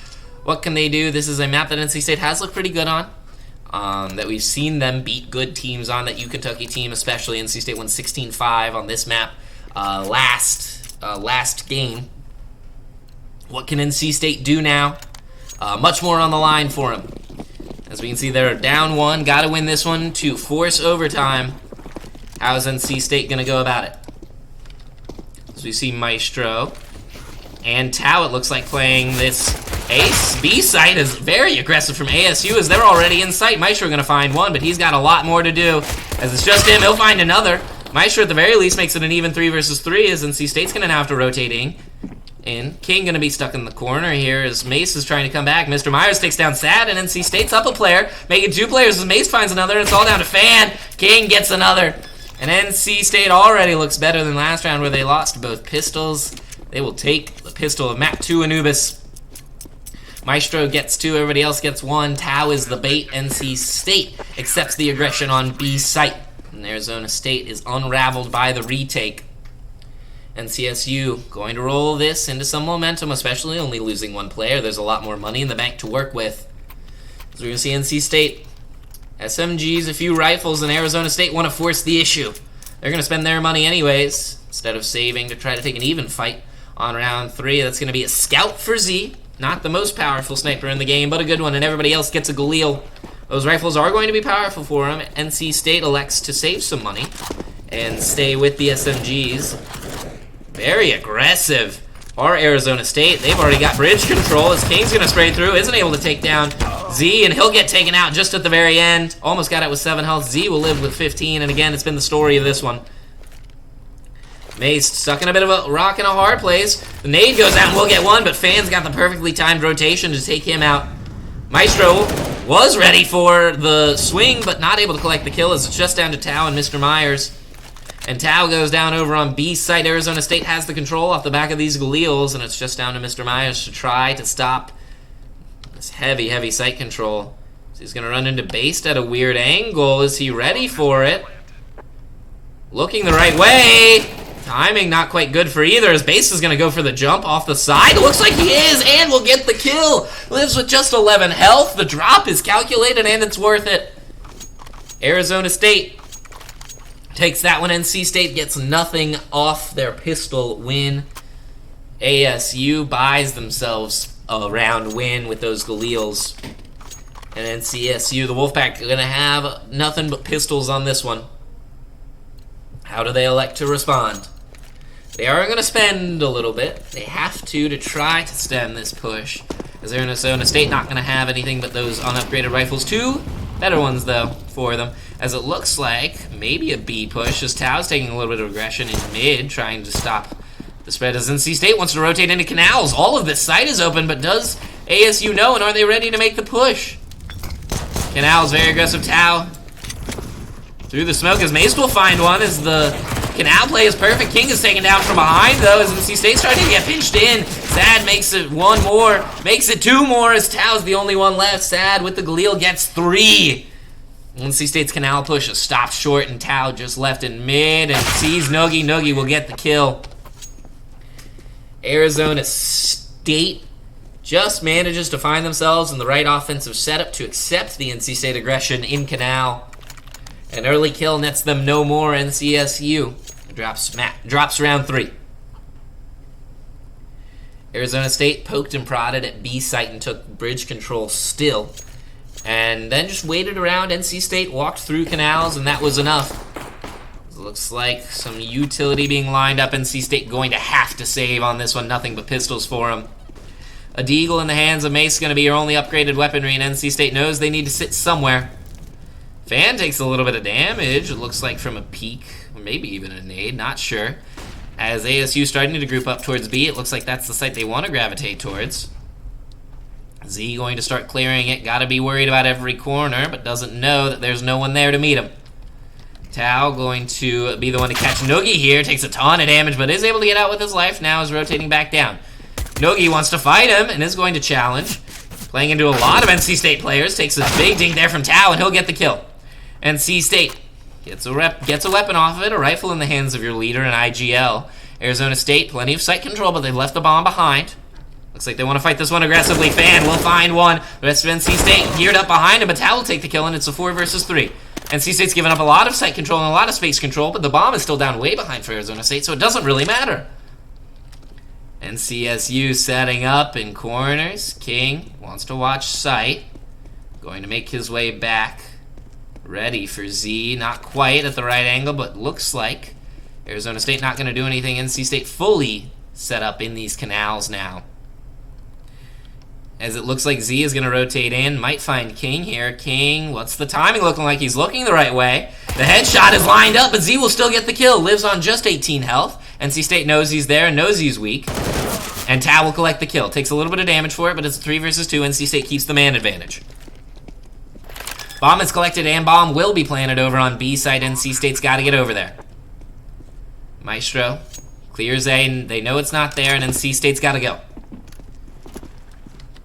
What can they do? This is a map that NC State has looked pretty good on. That we've seen them beat good teams on. That UKentucky team, especially NC State, won 16-5 on this map last game. What can NC State do now? Much more on the line for them. As we can see, they're down 1. Got to win this one to force overtime. How is NC State going to go about it? As we see Maestro and Tau, it looks like, playing this ace. B-site is very aggressive from ASU, as they're already in sight. Maestro going to find one, but he's got a lot more to do. As it's just him, he'll find another. Maestro, at the very least, makes it an even 3 versus 3, as NC State's going to have to rotate in. King going to be stuck in the corner here as Mace is trying to come back. Mr. Myers takes down Sad, and NC State's up a player, making 2 players as Mace finds another, and it's all down to Fan. King gets another. And NC State already looks better than last round, where they lost both pistols. They will take the pistol of map 2 Anubis. Maestro gets 2, everybody else gets 1. Tau is the bait. NC State accepts the aggression on B site. And Arizona State is unraveled by the retake. NCSU going to roll this into some momentum, especially only losing 1 player. There's a lot more money in the bank to work with. So we're going to see NC State SMGs, a few rifles, and Arizona State want to force the issue. They're going to spend their money anyways, instead of saving to try to take an even fight on round 3. That's going to be a scout for Z. Not the most powerful sniper in the game, but a good one, and everybody else gets a Galil. Those rifles are going to be powerful for him. NC State elects to save some money and stay with the SMGs. Very aggressive. Our Arizona State, they've already got bridge control, as King's going to spray through, isn't able to take down Z, and he'll get taken out just at the very end. Almost got it with 7 health. Z will live with 15, and again, it's been the story of this one. Mace stuck in a bit of a rock and a hard place. The nade goes out and we'll get 1, but Fan's got the perfectly timed rotation to take him out. Maestro was ready for the swing, but not able to collect the kill, as it's just down to Tau and Mr. Myers. And Tau goes down over on B site. Arizona State has the control off the back of these Galils, and it's just down to Mr. Myers to try to stop this heavy site control. So he's going to run into Based at a weird angle. Is he ready for it? Looking the right way. Timing not quite good for either, as Based is going to go for the jump off the side. It looks like he is, and will get the kill. Lives with just 11 health. The drop is calculated, and it's worth it. Arizona State takes that one. NC State gets nothing off their pistol win. ASU buys themselves a round win with those Galeals. And NCSU, the Wolfpack, are going to have nothing but pistols on this one. How do they elect to respond? They are going to spend a little bit. They have to try to stem this push. As Arizona State not going to have anything but those unupgraded rifles. Two better ones, though, for them. As it looks like maybe a B push, as Tao's taking a little bit of aggression in mid, trying to stop the spread as NC State wants to rotate into canals. All of this site is open, but does ASU know, and are they ready to make the push? Canals, very aggressive. Tao through the smoke as Mace will find one as the canal play is perfect. King is taken down from behind, though, as NC State starting to get pinched in. Sad makes it one more, makes it two more as Tao's the only one left. Sad with the Galil gets three. NC State's canal push is stopped short, and Tao just left in mid and sees Nogi. Nogi will get the kill. Arizona State just manages to find themselves in the right offensive setup to accept the NC State aggression in canal. An early kill nets them no more. NCSU drops round 3. Arizona State poked and prodded at B site and took bridge control still. And then just waited around. NC State walked through canals, and that was enough. It looks like some utility being lined up. NC State going to have to save on this one. Nothing but pistols for them. A deagle in the hands of Mace is going to be your only upgraded weaponry, and NC State knows they need to sit somewhere. Fan takes a little bit of damage, it looks like from a peek, or maybe even a nade, not sure. As ASU starting to group up towards B, it looks like that's the site they want to gravitate towards. Z going to start clearing it, gotta be worried about every corner, but doesn't know that there's no one there to meet him. Tao going to be the one to catch Nogi here, takes a ton of damage, but is able to get out with his life, now is rotating back down. Nogi wants to fight him, and is going to challenge. Playing into a lot of NC State players, takes a big dink there from Tao, and he'll get the kill. NC State gets a weapon off of it, a rifle in the hands of your leader in IGL. Arizona State, plenty of site control, but they've left the bomb behind. Looks like they want to fight this one aggressively. Fan will find one. The rest of NC State geared up behind him, but Tao will take the kill, and it's a 4 versus 3. NC State's given up a lot of site control and a lot of space control, but the bomb is still down way behind for Arizona State, so it doesn't really matter. NCSU setting up in corners. King wants to watch site. Going to make his way back. Ready for Z. Not quite at the right angle, but looks like Arizona State not going to do anything. NC State fully set up in these canals now. As it looks like Z is going to rotate in. Might find King here. King, what's the timing looking like? He's looking the right way. The headshot is lined up, but Z will still get the kill. Lives on just 18 health. NC State knows he's there and knows he's weak. And Tao will collect the kill. Takes a little bit of damage for it, but it's a 3 versus 2. NC State keeps the man advantage. Bomb is collected, and bomb will be planted over on B side. NC State's got to get over there. Maestro clears A, and they know it's not there, and NC State's got to go.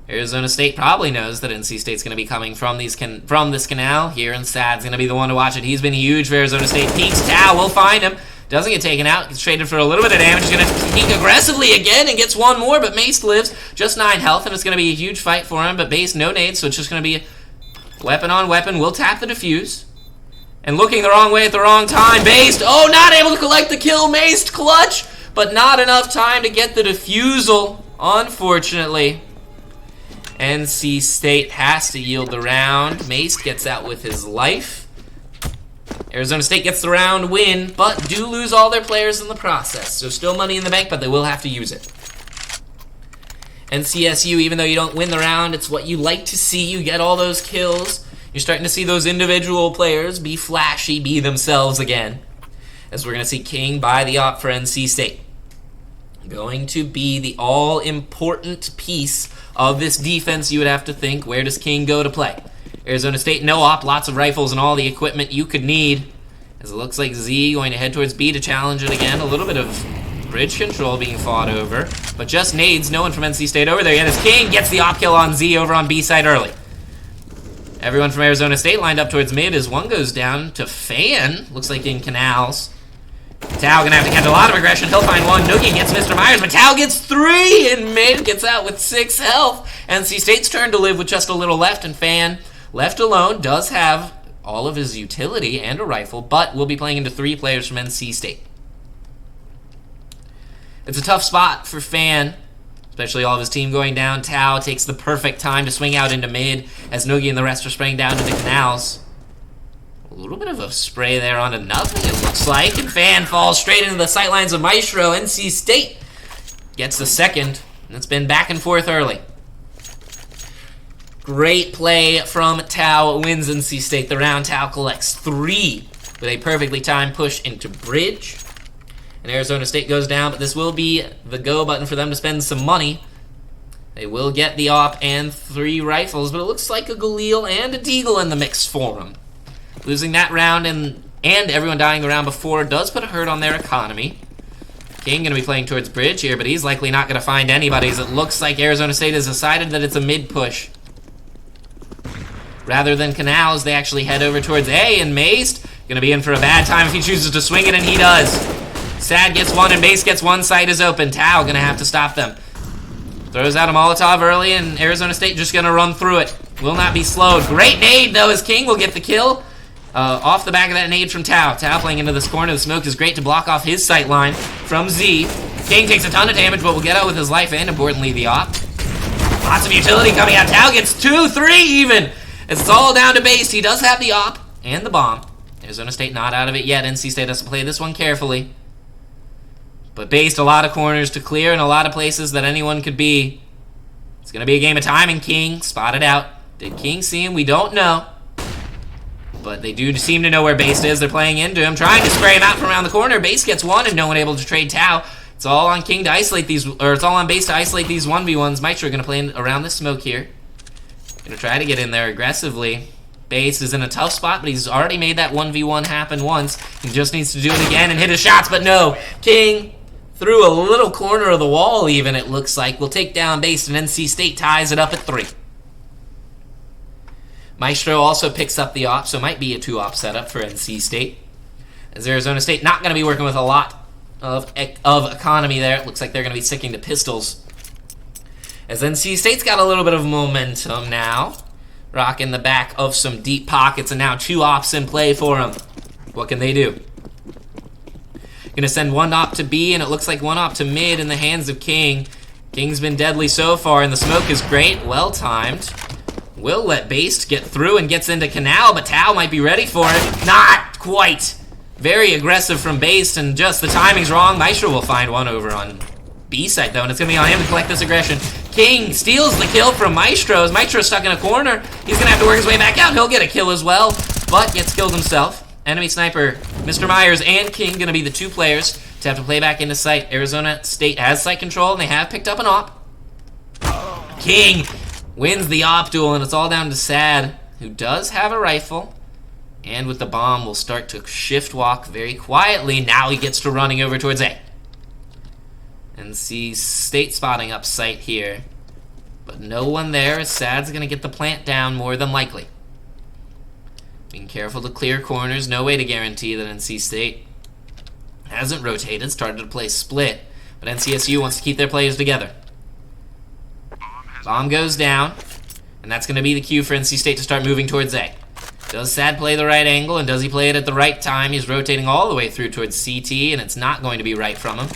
Arizona State probably knows that NC State's going to be coming from this canal here, and Sad's going to be the one to watch it. He's been huge for Arizona State. Peeks, Tao will find him. Doesn't get taken out. Gets traded for a little bit of damage. He's going to peek aggressively again and gets one more, but Mace lives. Just 9 health, and it's going to be a huge fight for him, but Base no nades, so it's just going to be weapon on weapon. Will tap the defuse. And looking the wrong way at the wrong time. Based. Oh, not able to collect the kill. Maced clutch. But not enough time to get the defusal, unfortunately. NC State has to yield the round. Mace gets out with his life. Arizona State gets the round win, but do lose all their players in the process. So still money in the bank, but they will have to use it. NCSU, even though you don't win the round, it's what you like to see. You get all those kills. You're starting to see those individual players be flashy, be themselves again. As we're going to see King buy the op for NC State. Going to be the all-important piece of this defense, you would have to think. Where does King go to play? Arizona State, no op, lots of rifles and all the equipment you could need. As it looks like Z going to head towards B to challenge it again. A little bit of bridge control being fought over, but just nades. No one from NC State over there yet as King gets the op kill on Z over on B side early. Everyone from Arizona State lined up towards mid as one goes down to Fan. Looks like in canals. Tao gonna have to catch a lot of aggression. He'll find one. Noogie gets Mr. Myers, but Tao gets 3 and mid gets out with 6 health. NC State's turn to live with just a little left, and Fan, left alone, does have all of his utility and a rifle, but will be playing into 3 players from NC State. It's a tough spot for Fan, especially all of his team going down. Tao takes the perfect time to swing out into mid as Noogie and the rest are spraying down into Canals. A little bit of a spray there onto nothing, it looks like, and Fan falls straight into the sightlines of Maestro. NC State gets the second, and it's been back and forth early. Great play from Tao, wins NC State the round. Tao collects 3 with a perfectly timed push into bridge. And Arizona State goes down, but this will be the go button for them to spend some money. They will get the op and 3 rifles, but it looks like a Galil and a Deagle in the mix for them. Losing that round and everyone dying the round before does put a hurt on their economy. King going to be playing towards bridge here, but he's likely not going to find anybody, as it looks like Arizona State has decided that it's a mid push. Rather than Canals, they actually head over towards A, and Mazed going to be in for a bad time if he chooses to swing it, and he does. Sad gets 1 and Base gets 1, site is open. Tao going to have to stop them. Throws out a Molotov early, and Arizona State just going to run through it. Will not be slowed. Great nade, though, as King will get the kill. Off the back of that nade from Tao. Tao playing into this corner. The smoke is great to block off his sight line from Z. King takes a ton of damage, but will get out with his life and, importantly, the op. Lots of utility coming out. Tao gets 2, 3 even. It's all down to Base. He does have the op and the bomb. Arizona State not out of it yet. NC State has to play this one carefully. But Based, a lot of corners to clear and a lot of places that anyone could be. It's going to be a game of time, and King spotted out. Did King see him? We don't know. But they do seem to know where Based is. They're playing into him, trying to spray him out from around the corner. Based gets 1 and no one able to trade Tao. It's all on King to isolate these, or it's all on Based to isolate these 1v1s. Maestro going to play around the smoke here. Going to try to get in there aggressively. Base is in a tough spot, but he's already made that 1v1 happen once. He just needs to do it again and hit his shots, but no. King, through a little corner of the wall even, it looks like, will take down Base, and NC State ties it up at 3. Maestro also picks up the op, so it might be a 2-op setup for NC State. As Arizona State not going to be working with a lot of economy there. It looks like they're going to be sticking to pistols. As NC State's got a little bit of momentum now. Rocking the back of some deep pockets, and now 2 ops in play for them. What can they do? Gonna send 1 op to B, and it looks like 1 op to mid in the hands of King. King's been deadly so far, and the smoke is great. Well timed. Will let Based get through and gets into Canal, but Tao might be ready for it. Not quite. Very aggressive from Based, and just the timing's wrong. Maestro will find 1 over on B side, though, and it's going to be on him to collect this aggression. King steals the kill from Maestro. As Maestro's stuck in a corner, he's going to have to work his way back out. He'll get a kill as well, but gets killed himself. Enemy sniper, Mr. Myers and King going to be the 2 players to have to play back into sight. Arizona State has sight control, and they have picked up an op. King wins the op duel, and it's all down to Sad, who does have a rifle. And with the bomb, will start to shift walk very quietly. Now he gets to running over towards A. NC State spotting up sight here. But no one there, as Sad's going to get the plant down more than likely. Being careful to clear corners. No way to guarantee that NC State hasn't rotated, started to play split. But NCSU wants to keep their players together. Bomb goes down, and that's going to be the cue for NC State to start moving towards A. Does Sad play the right angle, and does he play it at the right time? He's rotating all the way through towards CT, and it's not going to be right from him.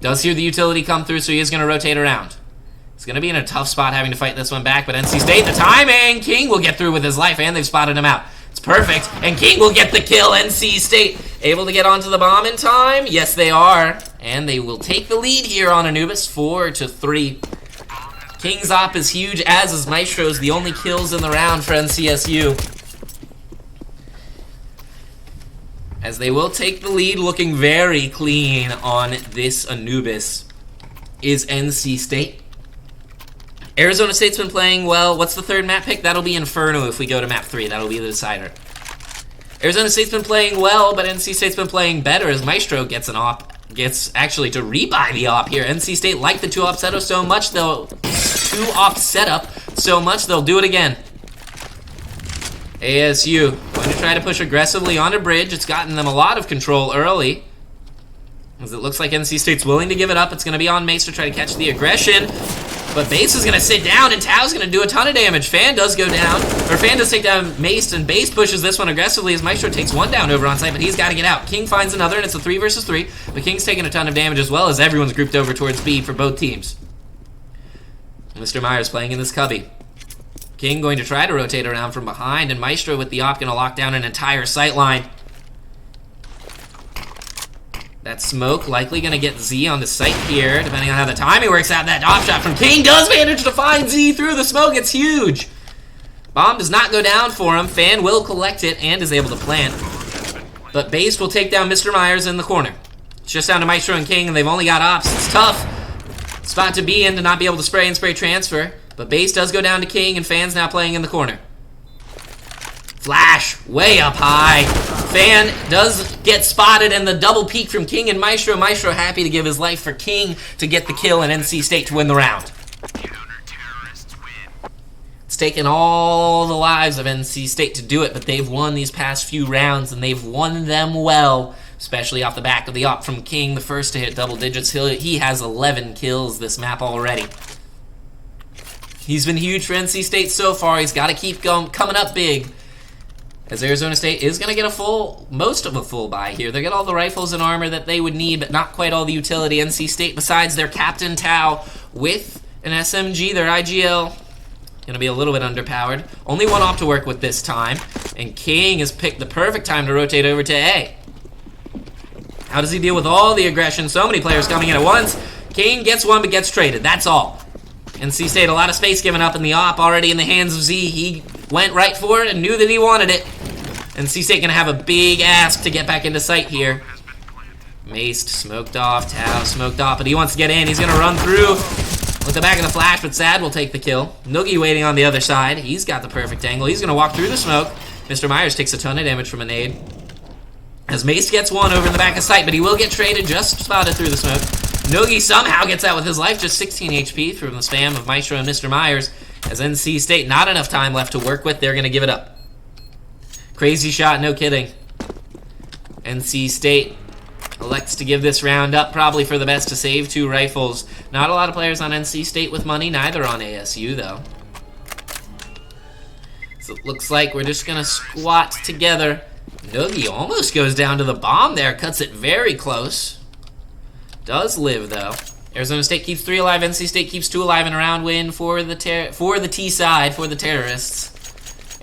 Does hear the utility come through, so he is going to rotate around. He's going to be in a tough spot having to fight this one back, but NC State, the timing! King will get through with his life, and they've spotted him out. It's perfect, and King will get the kill. NC State able to get onto the bomb in time? Yes, they are. And they will take the lead here on Anubis, 4-3. King's op is huge, as is Maestro's, the only kills in the round for NCSU. As they will take the lead, looking very clean on this Anubis, is NC State. Arizona State's been playing well. What's the 3rd map pick? That'll be Inferno if we go to map 3. That'll be the decider. Arizona State's been playing well, but NC State's been playing better as Maestro gets an op. Gets actually to rebuy the op here. NC State like the 2-op setup so much they'll do it again. ASU going to try to push aggressively onto bridge. It's gotten them a lot of control early, as it looks like NC State's willing to give it up. It's going to be on Mace to try to catch the aggression. But Base is going to sit down, and Tao's going to do a ton of damage. Fan does go down, or Fan does take down Mace, and Base pushes this one aggressively as Maestro takes one down over on site, but he's got to get out. King finds another, and it's a 3 versus 3, but King's taking a ton of damage as well as everyone's grouped over towards B for both teams. Mr. Myers playing in this cubby. King going to try to rotate around from behind, and Maestro with the op going to lock down an entire sight line. That smoke likely going to get Z on the site here, depending on how the timing works out. That op shot from King does manage to find Z through the smoke. It's huge. Bomb does not go down for him. Fan will collect it and is able to plant. But Base will take down Mr. Myers in the corner. It's just down to Maestro and King, and they've only got ops. It's tough spot to be in to not be able to spray and spray transfer. But Base does go down to King, and Fan's now playing in the corner. Flash way up high. Fan does get spotted, and the double peek from King and Maestro. Maestro happy to give his life for King to get the kill and NC State to win the round. It's taken all the lives of NC State to do it, but they've won these past few rounds, and they've won them well, especially off the back of the op from King, the first to hit double digits. He has 11 kills this map already. He's been huge for NC State so far. He's got to keep going, coming up big, as Arizona State is going to get most of a full buy here. They get all the rifles and armor that they would need, but not quite all the utility. NC State, besides their Captain Tao with an SMG, their IGL, going to be a little bit underpowered. Only one op to work with this time, and King has picked the perfect time to rotate over to A. How does he deal with all the aggression? So many players coming in at once. King gets one, but gets traded. That's all. NC State, a lot of space given up in the op, already in the hands of Z. He went right for it and knew that he wanted it. NC State gonna have a big ask to get back into sight here. Maced, smoked off, Tao smoked off, but he wants to get in. He's gonna run through with the back of the flash, but Sad will take the kill. Noogie waiting on the other side. He's got the perfect angle. He's gonna walk through the smoke. Mr. Myers takes a ton of damage from a nade. As Mace gets one over in the back of sight, but he will get traded, just spotted through the smoke. Noogie somehow gets out with his life, just 16 HP from the spam of Maestro and Mr. Myers. As NC State, not enough time left to work with, they're gonna give it up. Crazy shot, no kidding. NC State elects to give this round up, probably for the best to save 2 rifles. Not a lot of players on NC State with money, neither on ASU though. So it looks like we're just gonna squat together. Noogie almost goes down to the bomb there, cuts it very close. Does live though. Arizona State keeps 3 alive, NC State keeps 2 alive in a round win for the T side, for the terrorists.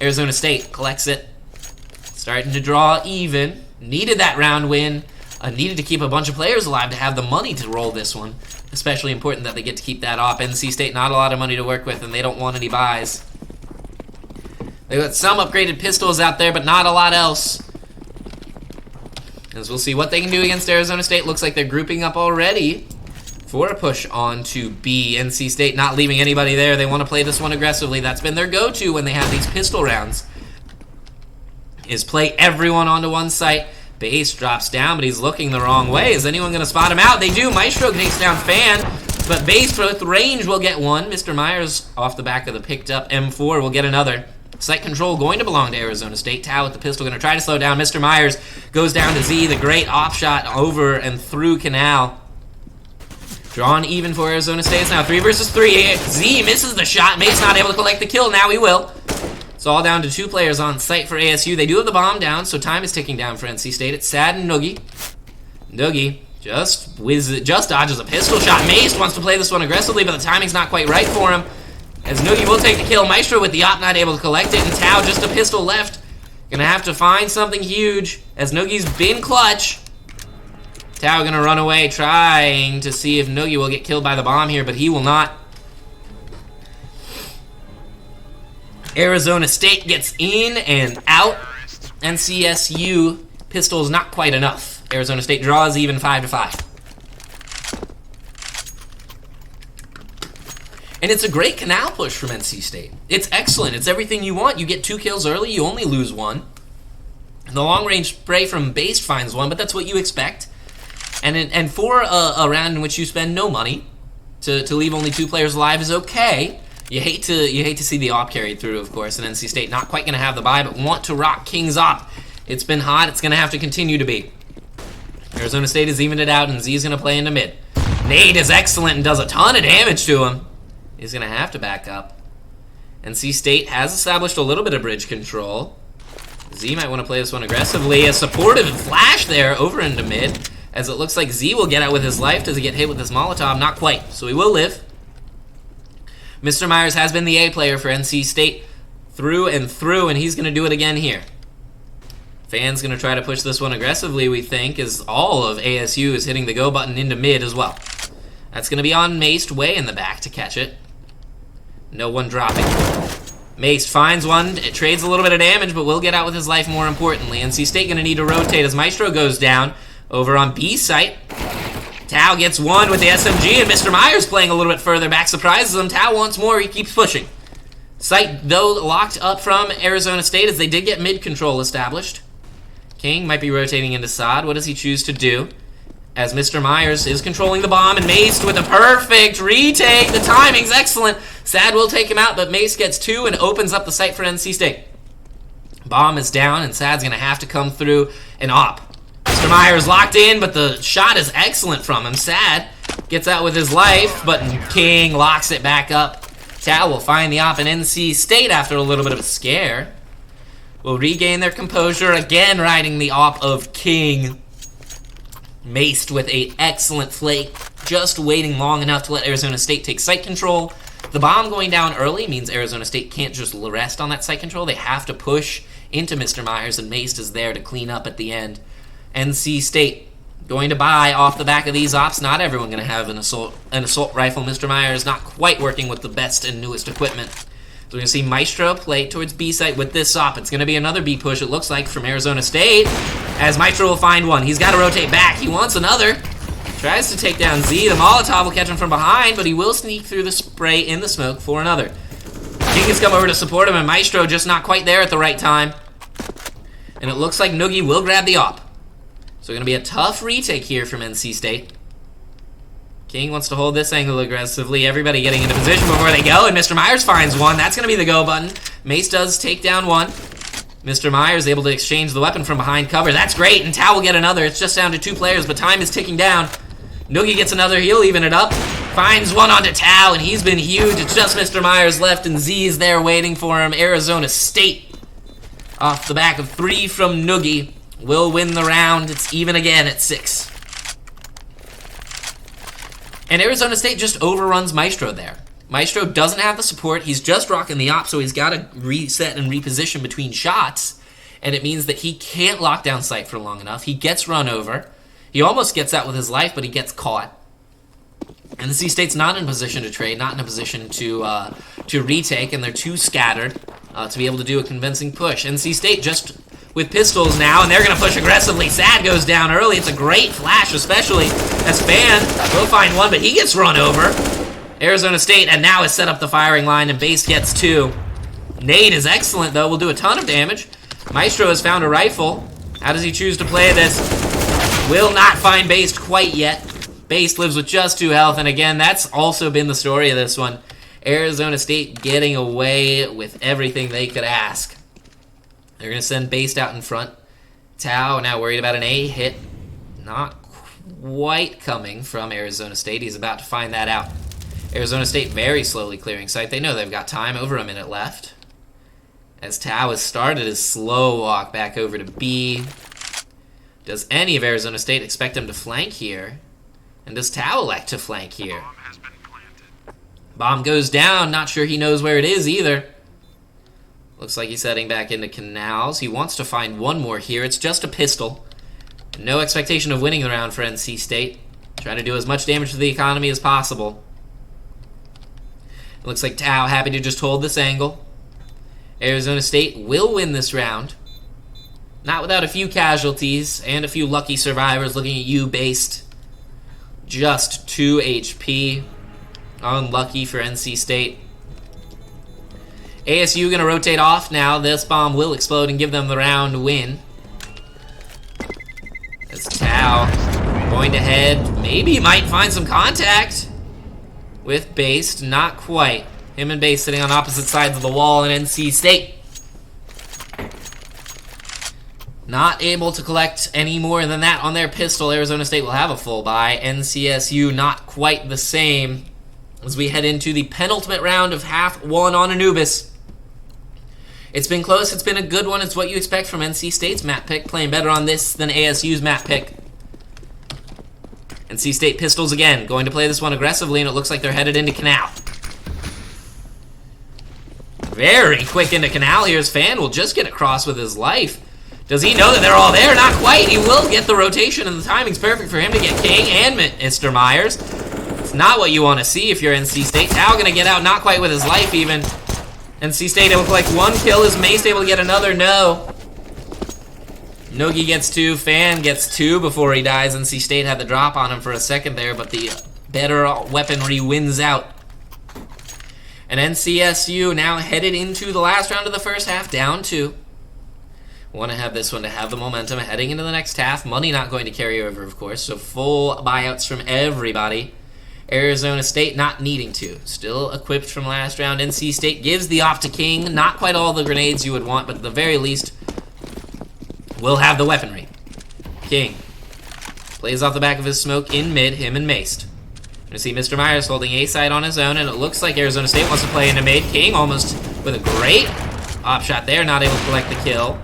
Arizona State collects it. Starting to draw even. Needed that round win. Needed to keep a bunch of players alive to have the money to roll this one. Especially important that they get to keep that op. NC State, not a lot of money to work with, and they don't want any buys. They've got some upgraded pistols out there, but not a lot else. As we'll see what they can do against Arizona State. Looks like they're grouping up already for a push on to B. NC State not leaving anybody there. They want to play this one aggressively. That's been their go-to when they have these pistol rounds, is play everyone onto one site. Base drops down, but he's looking the wrong way. Is anyone going to spot him out? They do. Maestro takes down Fan, but Base with range will get one. Mr. Myers, off the back of the picked up M4, will get another. Site control going to belong to Arizona State. Tao with the pistol going to try to slow down. Mr. Myers goes down to Z. The great op shot over and through Canal. Drawn even for Arizona State. It's now 3 versus 3. Z misses the shot. Mace not able to collect the kill. Now he will. It's all down to 2 players on site for ASU. They do have the bomb down, so time is ticking down for NC State. It's Sad and Noogie. Noogie just dodges a pistol shot. Mace wants to play this one aggressively, but the timing's not quite right for him. As Noogie will take the kill. Maestro with the op not able to collect it, and Tao just a pistol left. Gonna have to find something huge, as Noogie's been clutch. Tao gonna run away, trying to see if Noogie will get killed by the bomb here, but he will not. Arizona State gets in and out. NCSU pistol is not quite enough. Arizona State draws even 5-5. And it's a great Canal push from NC State. It's excellent. It's everything you want. You get 2 kills early, you only lose 1. The long-range spray from Base finds 1, but that's what you expect. And for a round in which you spend no money, to leave only 2 players alive is okay. You hate to see the op carried through, of course, and NC State not quite going to have the buy, but want to rock King's op. It's been hot. It's going to have to continue to be. Arizona State has evened it out, and Z is going to play into mid. Nade is excellent and does a ton of damage to him. He's going to have to back up. NC State has established a little bit of bridge control. Z might want to play this one aggressively. A supportive flash there over into mid, as it looks like Z will get out with his life. Does he get hit with this Molotov? Not quite, so he will live. Mr. Myers has been the A player for NC State through and through, and he's going to do it again here. Fan's going to try to push this one aggressively, we think, as all of ASU is hitting the go button into mid as well. That's going to be on Maced way in the back to catch it. No one dropping. Maced finds one. It trades a little bit of damage, but will get out with his life more importantly. NC State going to need to rotate as Maestro goes down over on B site. Tao gets one with the SMG, and Mr. Myers playing a little bit further back. Surprises him. Tao wants more. He keeps pushing. Site, though, locked up from Arizona State as they did get mid control established. King might be rotating into Sod. What does he choose to do? As Mr. Myers is controlling the bomb, and Mace with a perfect retake. The timing's excellent. Sad will take him out, but Mace gets two and opens up the site for NC State. Bomb is down, and Sad's going to have to come through and op. Mr. Myers locked in, but the shot is excellent from him. Sad gets out with his life, but King locks it back up. Tao will find the op in NC State after a little bit of a scare. Will regain their composure, again riding the op of King. Maced with an excellent flake, just waiting long enough to let Arizona State take site control. The bomb going down early means Arizona State can't just rest on that site control. They have to push into Mr. Myers, and Maced is there to clean up at the end. NC State going to buy off the back of these ops. Not everyone going to have an assault rifle. Mr. Myers not quite working with the best and newest equipment. So we're going to see Maestro play towards B site with this op. It's going to be another B push, it looks like, from Arizona State, as Maestro will find one. He's got to rotate back. He wants another. Tries to take down Z. The Molotov will catch him from behind, but he will sneak through the spray in the smoke for another. King has come over to support him, and Maestro just not quite there at the right time. And it looks like Noogie will grab the op. So going to be a tough retake here from NC State. King wants to hold this angle aggressively. Everybody getting into position before they go, and Mr. Myers finds one. That's going to be the go button. Mace does take down one. Mr. Myers able to exchange the weapon from behind cover. That's great, and Tao will get another. It's just down to 2 players, but time is ticking down. Noogie gets another. He'll even it up. Finds one onto Tao, and he's been huge. It's just Mr. Myers left, and Z is there waiting for him. Arizona State, off the back of 3 from Noogie, will win the round. It's even again at 6. And Arizona State just overruns Maestro there. Maestro doesn't have the support. He's just rocking the op, so he's got to reset and reposition between shots. And it means that he can't lock down sight for long enough. He gets run over. He almost gets out with his life, but he gets caught. And the NC State's not in a position to trade, not in a position to retake, and they're too scattered to be able to do a convincing push. NC State just with pistols now, and they're going to push aggressively. Sad goes down early. It's a great flash, especially as Fan will find one, but he gets run over. Arizona State, and now has set up the firing line, and Base gets 2. Nade is excellent, though. Will do a ton of damage. Maestro has found a rifle. How does he choose to play this? Will not find Base quite yet. Base lives with just 2 health, and again, that's also been the story of this one. Arizona State getting away with everything they could ask. They're going to send Based out in front. Tao now worried about an A hit. Not quite coming from Arizona State. He's about to find that out. Arizona State very slowly clearing sight. They know they've got time, over a minute left. As Tao has started his slow walk back over to B. Does any of Arizona State expect him to flank here? And does Tao elect to flank here? Bomb goes down. Not sure he knows where it is either. Looks like he's heading back into Canals. He wants to find one more here. It's just a pistol. No expectation of winning the round for NC State. Trying to do as much damage to the economy as possible. It looks like Tao happy to just hold this angle. Arizona State will win this round. Not without a few casualties and a few lucky survivors. Looking at you, Based. Just 2 HP. Unlucky for NC State. ASU going to rotate off now. This bomb will explode and give them the round win. As Tao going to head. Maybe might find some contact with Based. Not quite. Him and Based sitting on opposite sides of the wall in NC State. Not able to collect any more than that on their pistol. Arizona State will have a full buy. NCSU not quite the same. as we head into the penultimate round of half one on Anubis. It's been close. It's been a good one. It's what you expect from NC State's map pick, playing better on this than ASU's map pick. NC State Pistols again, going to play this one aggressively, and it looks like they're headed into Canal. Very quick into Canal. Here's Fan, will just get across with his life. Does he know that they're all there? Not quite. He will get the rotation, and the timing's perfect for him to get King and Mr. Myers. It's not what you want to see if you're NC State. Tao gonna get out, not quite with his life even. NC State able to collect one kill. Is Mace able to get another? No. Nogi gets 2, Fan gets 2 before he dies. NC State had the drop on him for a second there, but the better weaponry wins out. And NCSU now headed into the last round of the first half, down 2. Want to have this one to have the momentum heading into the next half. Money not going to carry over, of course, so full buyouts from everybody. Arizona State not needing to. Still equipped from last round. NC State gives the op to King. Not quite all the grenades you would want, but at the very least, will have the weaponry. King plays off the back of his smoke in mid, him and Maced. We're gonna see Mr. Myers holding A side on his own, and it looks like Arizona State wants to play into mid. King almost with a great op shot there, not able to collect the kill.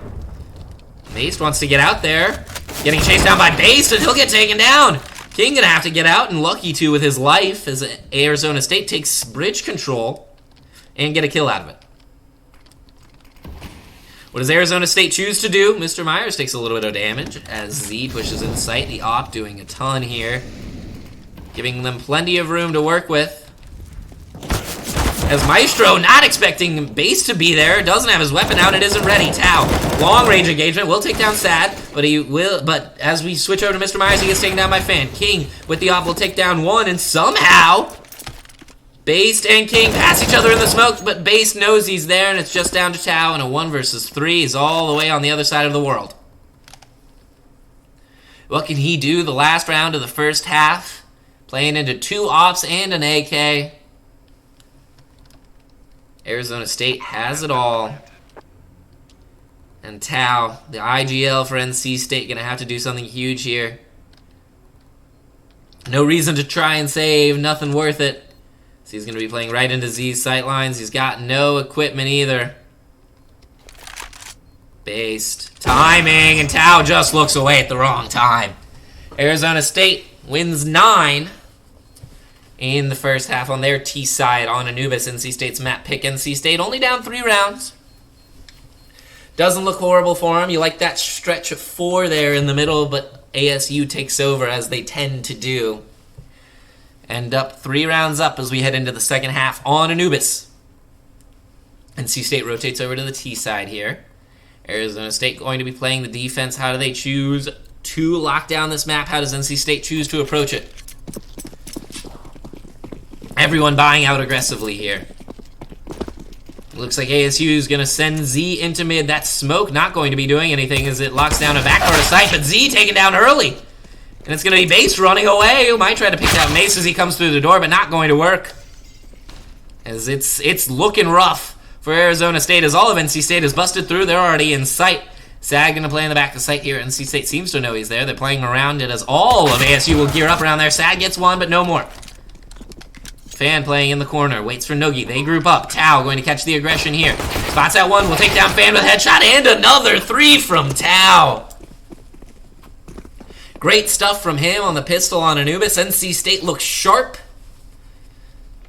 Maced wants to get out there, getting chased down by Based, and he'll get taken down. King gonna have to get out, and lucky to with his life as Arizona State takes bridge control and get a kill out of it. What does Arizona State choose to do? Mr. Myers takes a little bit of damage as Z pushes in sight. The op doing a ton here, giving them plenty of room to work with. As Maestro, not expecting Base to be there, doesn't have his weapon out, it isn't ready. Tao, long range engagement, will take down Sad, but as we switch over to Mr. Myers, he gets taken down by Fan. King with the op will take down 1, and somehow Based and King pass each other in the smoke, but Based knows he's there, and it's just down to Tao, and a 1 versus 3 is all the way on the other side of the world. What can he do the last round of the first half? Playing into 2 ops and an AK. Arizona State has it all. And Tao, the IGL for NC State, gonna have to do something huge here. No reason to try and save, nothing worth it. So he's gonna be playing right into Z's sightlines. He's got no equipment either. Based. Timing, and Tao just looks away at the wrong time. Arizona State wins 9 in the first half on their T side on Anubis. NC State's map pick. NC State only down 3 rounds. Doesn't look horrible for him. You like that stretch of 4 there in the middle, but ASU takes over as they tend to do. End up 3 rounds up as we head into the second half on Anubis. NC State rotates over to the T side here. Arizona State going to be playing the defense. How do they choose to lock down this map? How does NC State choose to approach it? Everyone buying out aggressively here. Looks like ASU is going to send Z into mid. That smoke not going to be doing anything as it locks down a backdoor sight, but Z taken down early. And it's going to be Base running away, who might try to pick out Mace as he comes through the door, but not going to work. As it's looking rough for Arizona State as all of NC State is busted through. They're already in sight. Sad going to play in the back of sight here. NC State seems to know he's there. They're playing around it as all of ASU will gear up around there. Sad gets 1, but no more. Fan playing in the corner, waits for Nogi. They group up. Tao going to catch the aggression here. Spots that 1, will take down Fan with a headshot, and another 3 from Tao. Great stuff from him on the pistol on Anubis. NC State looks sharp.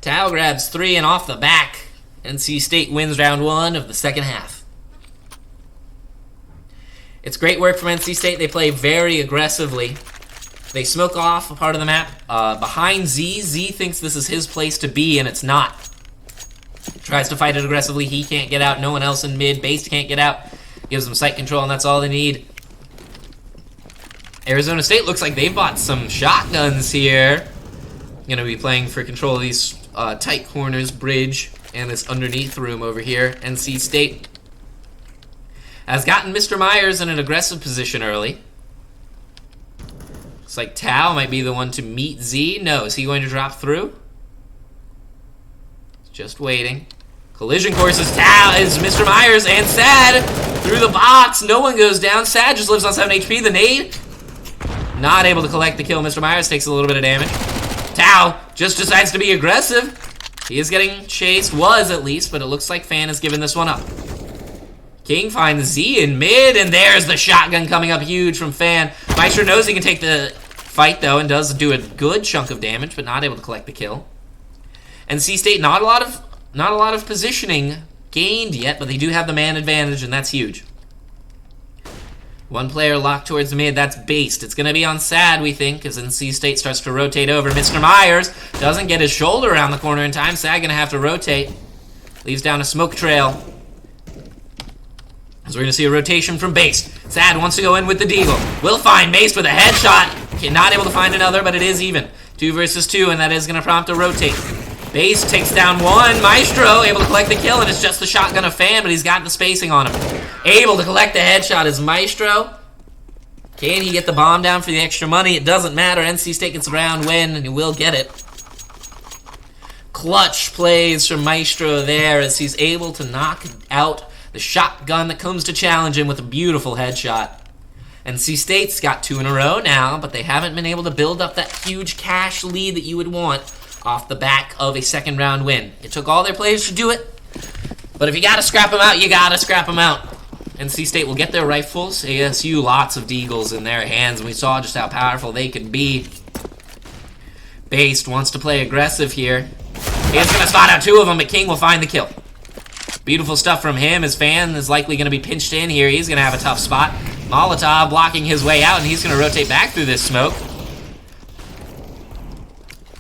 Tao grabs 3 and off the back. NC State wins round 1 of the second half. It's great work from NC State. They play very aggressively. They smoke off a part of the map behind Z. Z thinks this is his place to be, and it's not. Tries to fight it aggressively. He can't get out. No one else in mid. Base can't get out. Gives them sight control, and that's all they need. Arizona State looks like they've bought some shotguns here. Going to be playing for control of these tight corners, bridge, and this underneath room over here. NC State has gotten Mr. Myers in an aggressive position early. Looks like Tao might be the one to meet Z. No, is he going to drop through? Just waiting. Collision course is Tao, is Mr. Myers, and Sad through the box. No one goes down. Sad just lives on 7 HP. The nade, not able to collect the kill. Mr. Myers takes a little bit of damage. Tao just decides to be aggressive. He is getting chased, was at least, but it looks like Fan has given this one up. King finds Z in mid, and there's the shotgun coming up huge from Fan. Maestro knows he can take the fight, though, and does do a good chunk of damage, but not able to collect the kill. NC State, not a lot of positioning gained yet, but they do have the man advantage, and that's huge. One player locked towards mid. That's based. It's going to be on Sad, we think, as NC State starts to rotate over. Mr. Myers doesn't get his shoulder around the corner in time. Sad going to have to rotate. Leaves down a smoke trail. As we're going to see a rotation from Based. Sad wants to go in with the deagle. Will find Based with a headshot. Not able to find another, but it is even. 2 versus 2, and that is going to prompt a rotate. Based takes down one. Maestro able to collect the kill, and it's just the shotgun of Fan, but he's got the spacing on him. Able to collect the headshot is Maestro. Can he get the bomb down for the extra money? It doesn't matter. NC State gets a round win, and he will get it. Clutch plays from Maestro there as he's able to knock out the shotgun that comes to challenge him with a beautiful headshot. NC State's got 2 in a row now, but they haven't been able to build up that huge cash lead that you would want off the back of a second round win. It took all their players to do it, but if you gotta scrap them out, you gotta scrap them out. NC State will get their rifles. ASU, lots of deagles in their hands, and we saw just how powerful they could be. Based wants to play aggressive here. He's gonna spot out 2 of them, but King will find the kill. Beautiful stuff from him. His Fan is likely gonna be pinched in here. He's gonna have a tough spot. Molotov blocking his way out, and he's gonna rotate back through this smoke.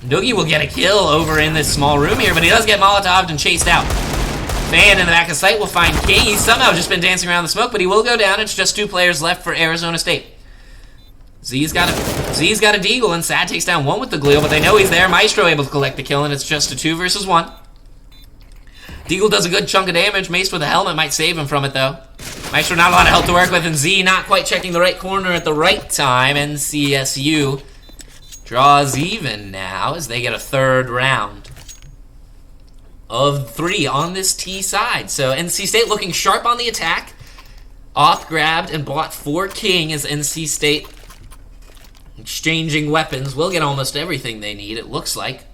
Noogie will get a kill over in this small room here, but he does get Molotoved and chased out. Fan in the back of sight will find King. He's somehow just been dancing around the smoke, but he will go down. It's just 2 players left for Arizona State. Z's got a deagle, and Sad takes down 1 with the glue, but they know he's there. Maestro able to collect the kill, and it's just a 2 versus 1. Deagle does a good chunk of damage. Mace with a helmet might save him from it, though. Maestro not a lot of help to work with, and Z not quite checking the right corner at the right time. NCSU draws even now as they get a 3rd round of 3 on this T side. So NC State looking sharp on the attack. Off grabbed and bought for King as NC State exchanging weapons. Will get almost everything they need, it looks like.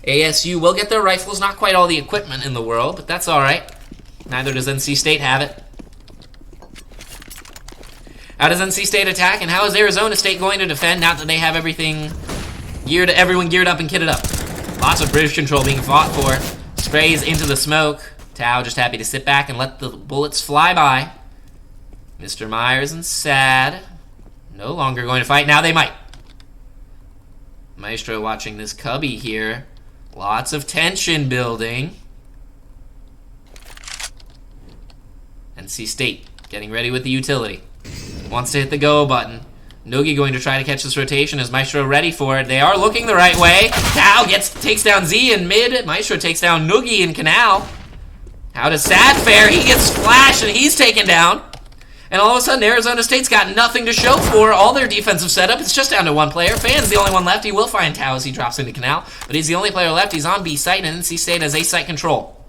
ASU will get their rifles, not quite all the equipment in the world, but that's alright. Neither does NC State have it. How does NC State attack, and how is Arizona State going to defend now that they have everything everyone geared up and kitted up? Lots of bridge control being fought for. Sprays into the smoke. Tao just happy to sit back and let the bullets fly by. Mr. Myers and Sad no longer going to fight. Now they might. Maestro watching this cubby here. Lots of tension building. NC State getting ready with the utility. Wants to hit the go button. Noogie going to try to catch this rotation. Is Maestro ready for it? They are looking the right way. Tao takes down Z in mid. Maestro takes down Noogie in Canal. How does Sad fare? He gets splashed and he's taken down. And all of a sudden, Arizona State's got nothing to show for all their defensive setup. It's just down to 1 player. Fan's the only one left. He will find Tao as he drops into Canal. But he's the only player left. He's on B site, and NC State has A site control.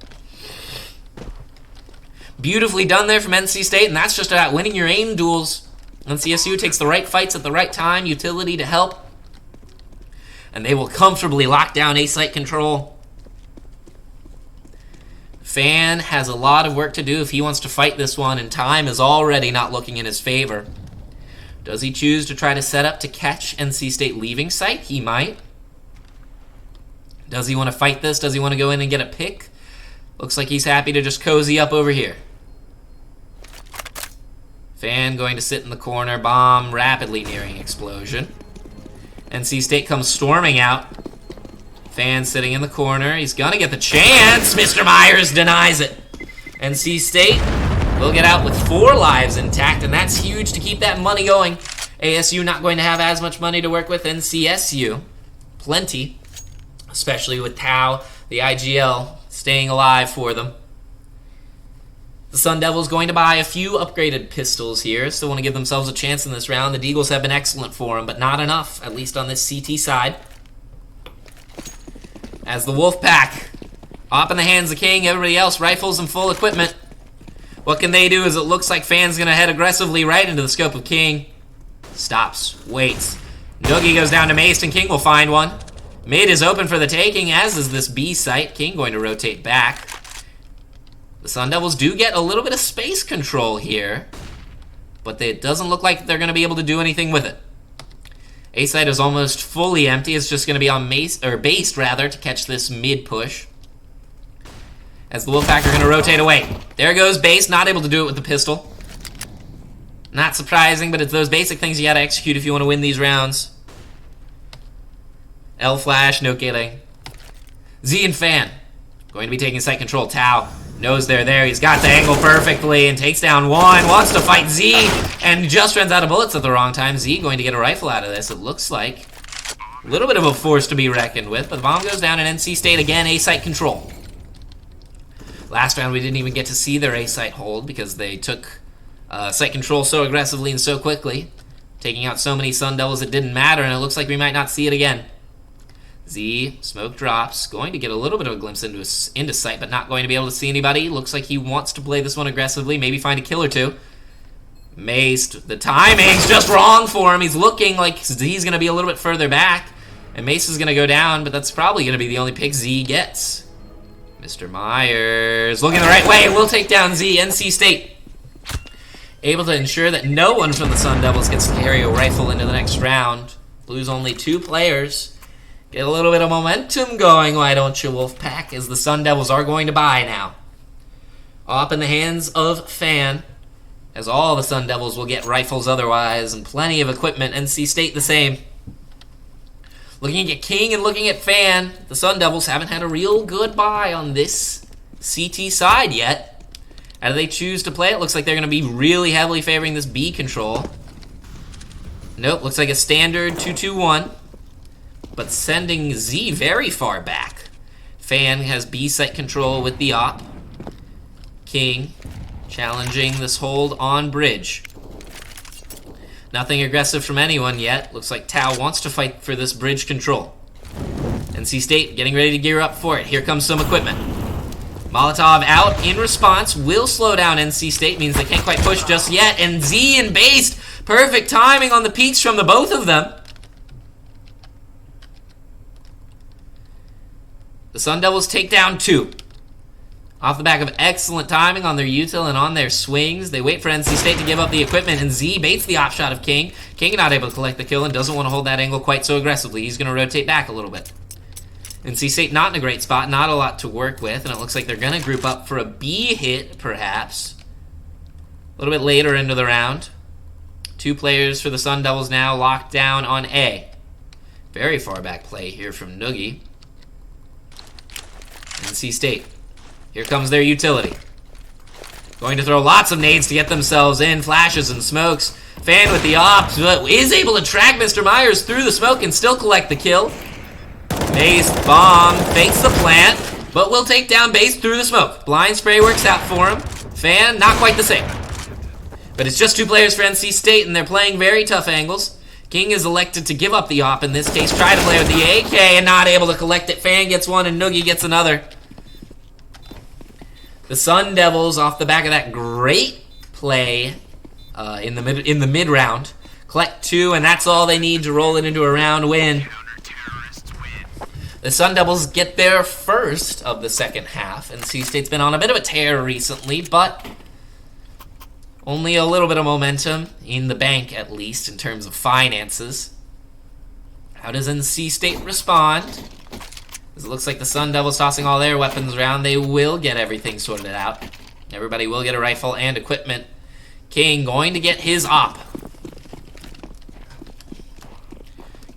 Beautifully done there from NC State, and that's just about winning your aim duels. NCSU takes the right fights at the right time, utility to help, and they will comfortably lock down A site control. Fan has a lot of work to do if he wants to fight this one, and time is already not looking in his favor. Does he choose to try to set up to catch NC State leaving site? He might. Does he want to fight this? Does he want to go in and get a pick? Looks like he's happy to just cozy up over here. Fan going to sit in the corner. Bomb rapidly nearing explosion. NC State comes storming out. Fan sitting in the corner. He's gonna get the chance. Mr. Myers denies it. NC State will get out with 4 lives intact, and that's huge to keep that money going. ASU not going to have as much money to work with. NCSU, plenty, especially with Tao, the IGL, staying alive for them. The Sun Devils going to buy a few upgraded pistols here. Still want to give themselves a chance in this round. The Deagles have been excellent for them, but not enough, at least on this CT side. As the Wolfpack, up in the hands of King, everybody else, rifles and full equipment. What can they do as it looks like Fan's going to head aggressively right into the scope of King. Stops, waits. Noogie goes down to Mace, and King will find one. Mid is open for the taking, as is this B site. King going to rotate back. The Sun Devils do get a little bit of space control here, but it doesn't look like they're going to be able to do anything with it. A site is almost fully empty. It's just going to be on based rather to catch this mid push. As the Wolfpack are going to rotate away. There goes base, not able to do it with the pistol. Not surprising, but it's those basic things you got to execute if you want to win these rounds. L flash, no kidding. Z and Fan going to be taking site control. Tau knows they're there. He's got the angle perfectly and takes down one. Wants to fight Z and just runs out of bullets at the wrong time. Z going to get a rifle out of this. It looks like a little bit of a force to be reckoned with, but the bomb goes down in NC State again. A site control. Last round we didn't even get to see their A site hold because they took site control so aggressively and so quickly, taking out so many Sun Devils it didn't matter, and it looks like we might not see it again. Z, smoke drops, going to get a little bit of a glimpse into sight, but not going to be able to see anybody. Looks like he wants to play this one aggressively, maybe find a kill or two. Maced, the timing's just wrong for him. He's looking like Z's going to be a little bit further back, and Mace is going to go down, but that's probably going to be the only pick Z gets. Mr. Myers looking the right way, will take down Z. NC State able to ensure that no one from the Sun Devils gets to carry a rifle into the next round. Lose only 2 players. Get a little bit of momentum going, why don't you, Wolfpack, as the Sun Devils are going to buy now. Up in the hands of Fan, as all the Sun Devils will get rifles otherwise, and plenty of equipment. NC State the same. Looking at King and looking at Fan, the Sun Devils haven't had a real good buy on this CT side yet. How do they choose to play it? Looks like they're going to be really heavily favoring this B control. Nope, looks like a standard 2-2-1. But sending Z very far back. Fan has B site control with the op. King challenging this hold on bridge. Nothing aggressive from anyone yet. Looks like Tau wants to fight for this bridge control. NC State getting ready to gear up for it. Here comes some equipment. Molotov out in response. Will slow down NC State. Means they can't quite push just yet. And Z and Based. Perfect timing on the peaks from the both of them. The Sun Devils take down 2. Off the back of excellent timing on their util and on their swings. They wait for NC State to give up the equipment, and Z baits the op shot of King. King not able to collect the kill and doesn't want to hold that angle quite so aggressively. He's going to rotate back a little bit. NC State not in a great spot, not a lot to work with, and it looks like they're going to group up for a B hit, perhaps. A little bit later into the round. 2 players for the Sun Devils now locked down on A. Very far back play here from Noogie. NC State. Here comes their utility. Going to throw lots of nades to get themselves in. Flashes and smokes. Fan with the ops, but is able to track Mr. Myers through the smoke and still collect the kill. Base bomb fakes the plant, but will take down Base through the smoke. Blind spray works out for him. Fan, not quite the same. But it's just 2 players for NC State, and they're playing very tough angles. King is elected to give up the op in this case. Try to play with the AK and not able to collect it. Fan gets one and Noogie gets another. The Sun Devils, off the back of that great play in the mid round, collect 2, and that's all they need to roll it into a round win. The Sun Devils get their first of the second half, and NC State's been on a bit of a tear recently, but only a little bit of momentum in the bank, at least, in terms of finances. How does NC State respond? As it looks like the Sun Devils tossing all their weapons around. They will get everything sorted out. Everybody will get a rifle and equipment. King going to get his op.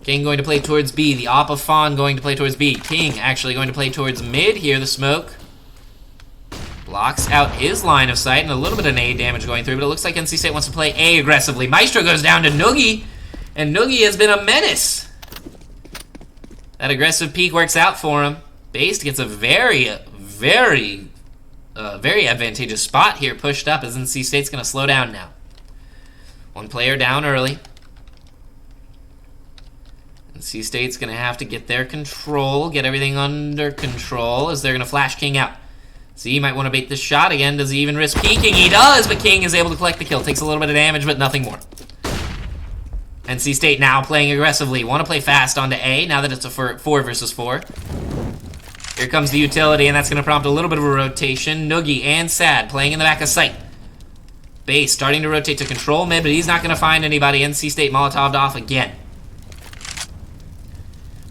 King going to play towards B. The op of Fawn going to play towards B. King actually going to play towards mid here. The smoke blocks out his line of sight, and a little bit of nade damage going through, but it looks like NC State wants to play A aggressively. Maestro goes down to Noogie, and Noogie has been a menace. That aggressive peek works out for him. Based gets a very advantageous spot here, pushed up, as NC State's going to slow down now. 1 player down early. NC State's going to have to get their control, get everything under control, as they're going to flash King out. Z might want to bait this shot again. Does he even risk peeking? He does, but King is able to collect the kill. Takes a little bit of damage, but nothing more. NC State now playing aggressively. Want to play fast onto A now that it's a 4 versus 4. Here comes the utility, and that's going to prompt a little bit of a rotation. Noogie and Sad playing in the back of sight. Base starting to rotate to control mid, but he's not going to find anybody. NC State Molotov'd off again.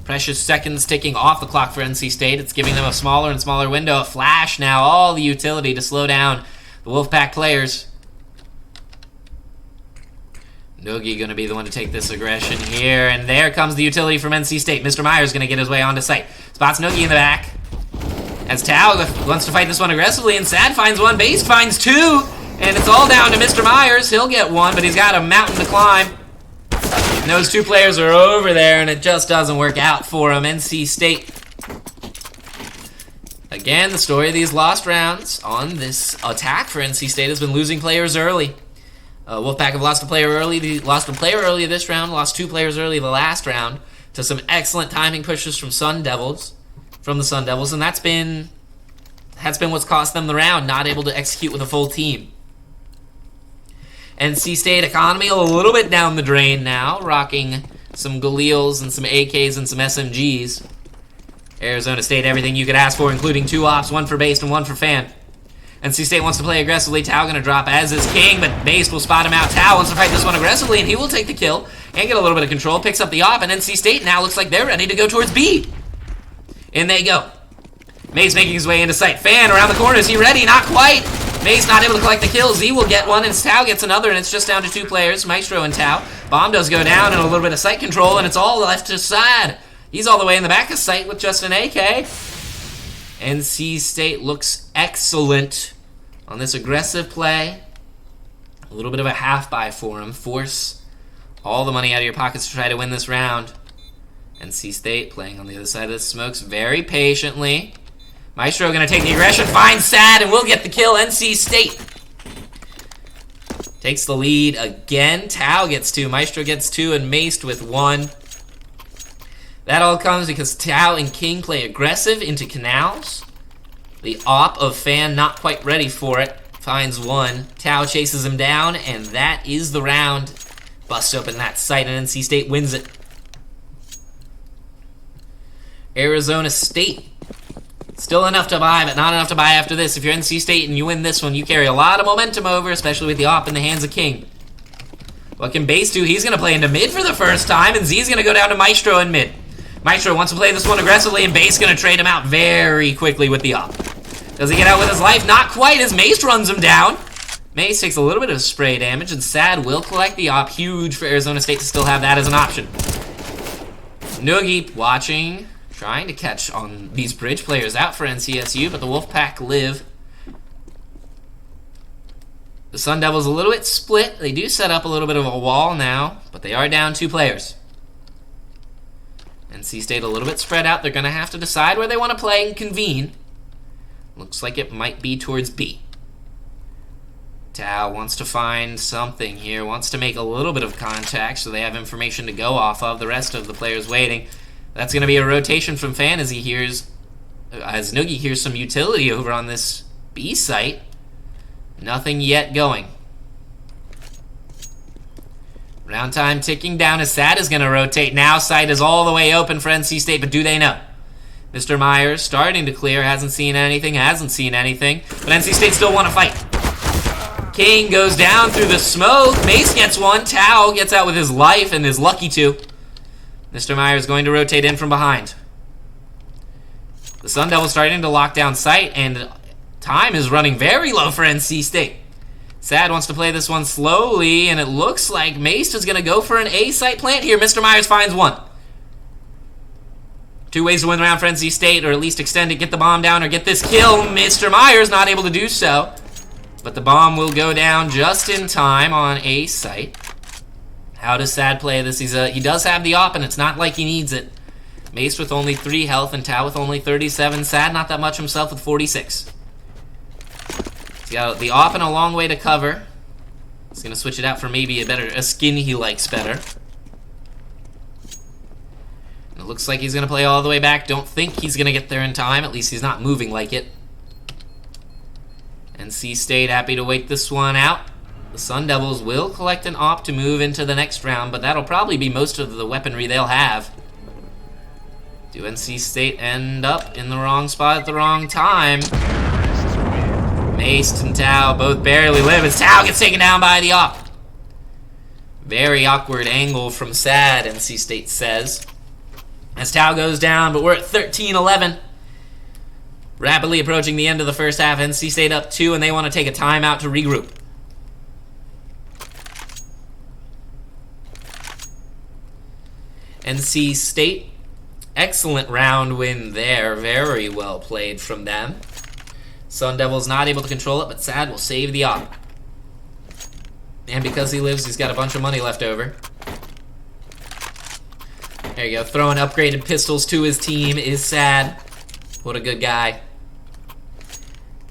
Precious seconds ticking off the clock for NC State. It's giving them a smaller and smaller window. A flash now, all the utility to slow down the Wolfpack players. Noogie going to be the one to take this aggression here, and there comes the utility from NC State. Mr. Myers going to get his way onto site. Spots Noogie in the back. As Tao wants to fight this one aggressively, and Sad finds one, Base finds two, and it's all down to Mr. Myers. He'll get one, but he's got a mountain to climb. And those two players are over there, and it just doesn't work out for him. NC State. Again, the story of these lost rounds on this attack for NC State has been losing players early. Wolfpack have lost a player early. They lost a player early this round, lost 2 players early the last round to some excellent timing pushes from the Sun Devils, and that's been what's cost them the round, not able to execute with a full team. NC State economy a little bit down the drain now, rocking some Galeals and some AKs and some SMGs. Arizona State, everything you could ask for, including 2 ops, 1 for Based and 1 for Fan. NC State wants to play aggressively. Tao going to drop, as is King, but Based will spot him out. Tao wants to fight this one aggressively, and he will take the kill and get a little bit of control. Picks up the op, and NC State now looks like they're ready to go towards B. In they go. Mace making his way into sight. Fan around the corner. Is he ready? Not quite. Mace not able to collect the kill. Z will get one, and Tao gets another, and it's just down to 2 players, Maestro and Tao. Bomb does go down, and a little bit of sight control, and it's all left to Sad. He's all the way in the back of sight with just an AK. NC State looks excellent on this aggressive play. A little bit of a half-buy for him. Force all the money out of your pockets to try to win this round. NC State playing on the other side of the smokes very patiently. Maestro going to take the aggression, finds Sad, and will get the kill. NC State takes the lead again. Tao gets 2, Maestro gets 2, and Maced with 1. That all comes because Tao and King play aggressive into canals. The op of Fan not quite ready for it. Finds 1. Tao chases him down, and that is the round. Busts open that site, and NC State wins it. Arizona State. Still enough to buy, but not enough to buy after this. If you're NC State and you win this one, you carry a lot of momentum over, especially with the op in the hands of King. What can Base do? He's going to play into mid for the first time, and Z's going to go down to Maestro in mid. Maestro wants to play this one aggressively, and Base going to trade him out very quickly with the op. Does he get out with his life? Not quite, as Mace runs him down. Mace takes a little bit of spray damage, and Sad will collect the op. Huge for Arizona State to still have that as an option. Noogie watching, trying to catch on these bridge players out for NCSU, but the Wolfpack live. The Sun Devils a little bit split. They do set up a little bit of a wall now, but they are down 2 players. NC State a little bit spread out. They're going to have to decide where they want to play and convene. Looks like it might be towards B. Tao wants to find something here, wants to make a little bit of contact so they have information to go off of. The rest of the players waiting. That's going to be a rotation from Fan as Noogie hears some utility over on this B site. Nothing yet going. Round time ticking down as Sad is going to rotate. Now site is all the way open for NC State, but do they know? Mr. Myers starting to clear, hasn't seen anything. But NC State still want to fight. King goes down through the smoke. Mace gets 1. Tao gets out with his life and is lucky to. Mr. Myers going to rotate in from behind. The Sun Devils starting to lock down site, and time is running very low for NC State. Sad wants to play this one slowly, and it looks like Mace is going to go for an A site plant here. Mr. Myers finds 1. 2 ways to win the round for NC State, or at least extend it, get the bomb down, or get this kill. Mr. Myers not able to do so, but the bomb will go down just in time on A site. How does Sad play this? He does have the op, and it's not like he needs it. Mace with only 3 health, and Tao with only 37. Sad not that much himself with 46. He's got the op and a long way to cover. He's going to switch it out for maybe a skin he likes better. And it looks like he's going to play all the way back. Don't think he's going to get there in time. At least he's not moving like it. NC State happy to wait this one out. The Sun Devils will collect an op to move into the next round, but that'll probably be most of the weaponry they'll have. Do NC State end up in the wrong spot at the wrong time? Mace and Tao both barely live as Tao gets taken down by the op. Very awkward angle from Sad, NC State says. As Tao goes down, but we're at 13-11. Rapidly approaching the end of the first half. NC State up 2, and they want to take a timeout to regroup. NC State, excellent round win there. Very well played from them. Sun Devils not able to control it, but Sad will save the op. And because he lives, he's got a bunch of money left over. There you go. Throwing upgraded pistols to his team is Sad. What a good guy.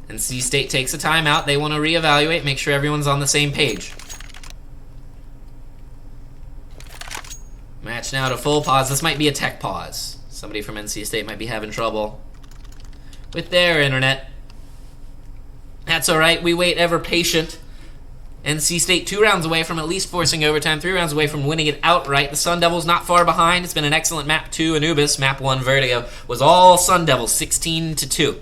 NC State takes a timeout. They want to reevaluate, make sure everyone's on the same page. Match now to full pause. This might be a tech pause. Somebody from NC State might be having trouble with their internet. That's alright. We wait ever patient. NC State 2 rounds away from at least forcing overtime, 3 rounds away from winning it outright. The Sun Devils not far behind. It's been an excellent map 2. Anubis, map 1 Vertigo, was all Sun Devils, 16-2.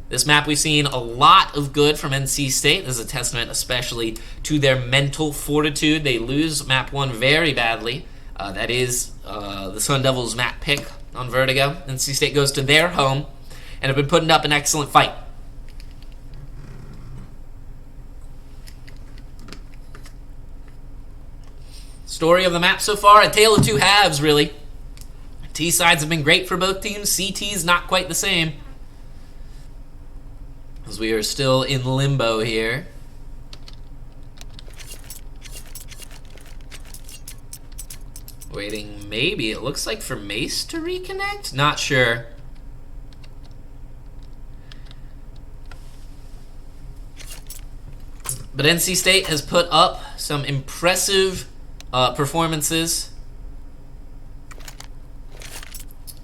This map we've seen a lot of good from NC State. This is a testament especially to their mental fortitude. They lose map 1 very badly. That is the Sun Devils map pick on Vertigo. NC State goes to their home and have been putting up an excellent fight. Story of the map so far, a tale of two halves, really. T sides have been great for both teams. CT's not quite the same, as we are still in limbo here. Waiting, maybe, it looks like for Mace to reconnect? Not sure. But NC State has put up some impressive performances.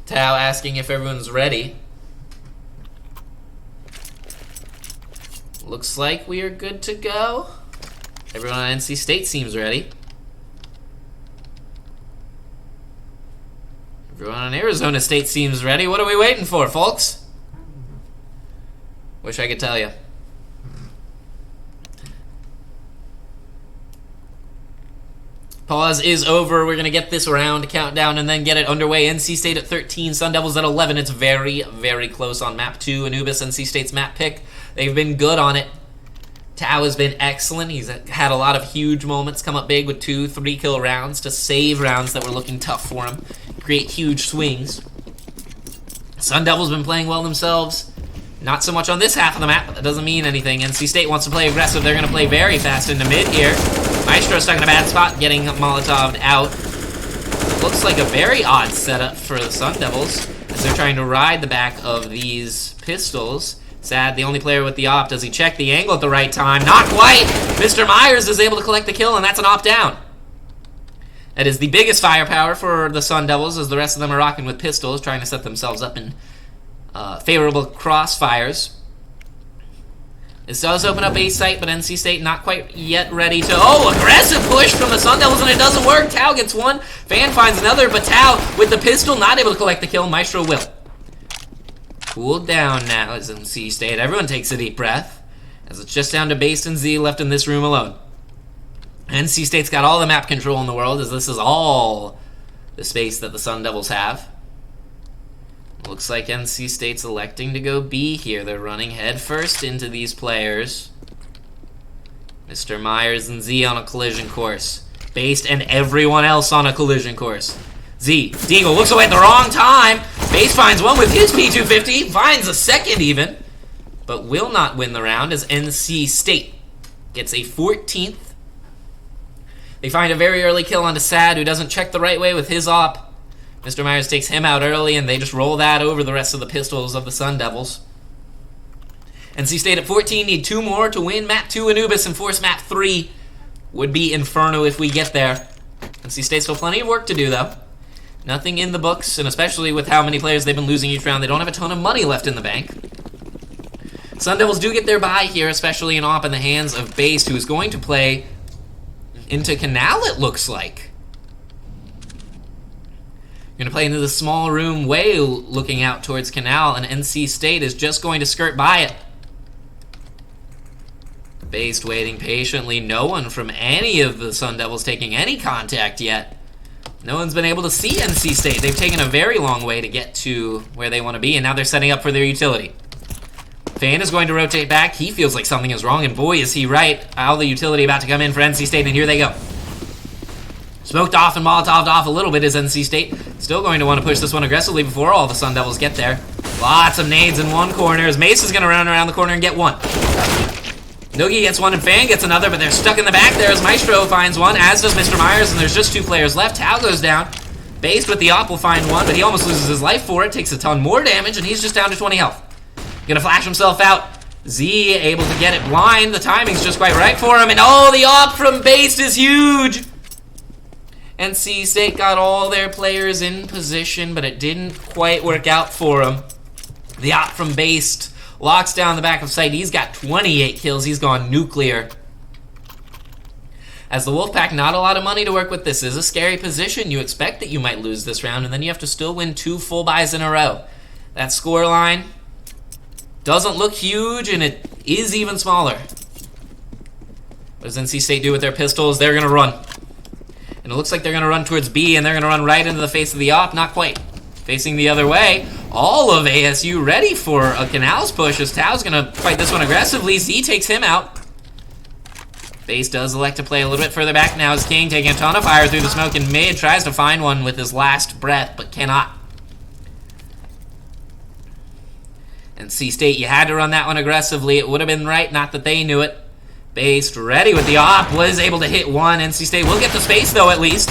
Tao asking if everyone's ready. Looks like we are good to go. Everyone on NC State seems ready. Everyone on Arizona State seems ready. What are we waiting for, folks? Wish I could tell you. Pause is over. We're going to get this round countdown and then get it underway. NC State at 13, Sun Devils at 11. It's very, very close on map 2. Anubis, NC State's map pick. They've been good on it. Tao has been excellent. He's had a lot of huge moments, come up big with 2-3 kill rounds to save rounds that were looking tough for him. Create huge swings. Sun Devils been playing well themselves. Not so much on this half of the map, but that doesn't mean anything. NC State wants to play aggressive. They're going to play very fast into mid here. Maestro stuck in a bad spot, getting Molotov'd out. Looks like a very odd setup for the Sun Devils, as they're trying to ride the back of these pistols. Sad, the only player with the op. Does he check the angle at the right time? Not quite! Mr. Myers is able to collect the kill, and that's an op down. That is the biggest firepower for the Sun Devils, as the rest of them are rocking with pistols, trying to set themselves up in favorable crossfires. This does open up FACEIT, but NC State not quite yet ready to... Oh, aggressive push from the Sun Devils, and it doesn't work. Tao gets one. Fan finds another, but Tao, with the pistol, not able to collect the kill. Maestro will. Cooled down now as NC State. Everyone takes a deep breath, as it's just down to Base and Z left in this room alone. NC State's got all the map control in the world, as this is all the space that the Sun Devils have. Looks like NC State's electing to go B here. They're running headfirst into these players. Mr. Myers and Z on a collision course. Based and everyone else on a collision course. Z, Deagle looks away at the wrong time. Base finds one with his P250. Finds a second even. But will not win the round as NC State gets a 14th. They find a very early kill onto Sad, who doesn't check the right way with his op. Mr. Myers takes him out early, and they just roll that over the rest of the pistols of the Sun Devils. NC State at 14 need 2 more to win map 2 Anubis and force map 3. Would be Inferno if we get there. NC State's still plenty of work to do, though. Nothing in the books, and especially with how many players they've been losing each round, they don't have a ton of money left in the bank. Sun Devils do get their bye here, especially an op in the hands of Based, who is going to play into Canal, it looks like. Going to play into the small room way looking out towards Canal, and NC State is just going to skirt by it. Based waiting patiently. No one from any of the Sun Devils taking any contact yet. No one's been able to see NC State. They've taken a very long way to get to where they want to be, and now they're setting up for their utility. Fan is going to rotate back. He feels like something is wrong, and boy, is he right. All the utility about to come in for NC State, and here they go. Smoked off and Molotoved off a little bit is NC State. Still going to want to push this one aggressively before all the Sun Devils get there. Lots of nades in one corner as Mace is going to run around the corner and get one. Noogie gets one and Fan gets another, but they're stuck in the back there as Maestro finds one, as does Mr. Myers, and there's just 2 players left. Tao goes down. Based with the op will find one, but he almost loses his life for it. Takes a ton more damage, and he's just down to 20 health. Gonna flash himself out. Z able to get it blind. The timing's just quite right for him, and oh, the op from Based is huge! NC State got all their players in position, but it didn't quite work out for them. The op from Based locks down the back of site. He's got 28 kills. He's gone nuclear. As the Wolfpack, not a lot of money to work with. This is a scary position. You expect that you might lose this round, and then you have to still win 2 full buys in a row. That score line doesn't look huge, and it is even smaller. What does NC State do with their pistols? They're going to run. And it looks like they're going to run towards B, and they're going to run right into the face of the op. Not quite. Facing the other way. All of ASU ready for a Canals push as Tao's going to fight this one aggressively. Z takes him out. Base does elect to play a little bit further back now as King taking a ton of fire through the smoke in mid. Tries to find one with his last breath, but cannot. NC State, you had to run that one aggressively. It would have been right, not that they knew it. Based ready with the op, was able to hit one. NC State will get the space though at least.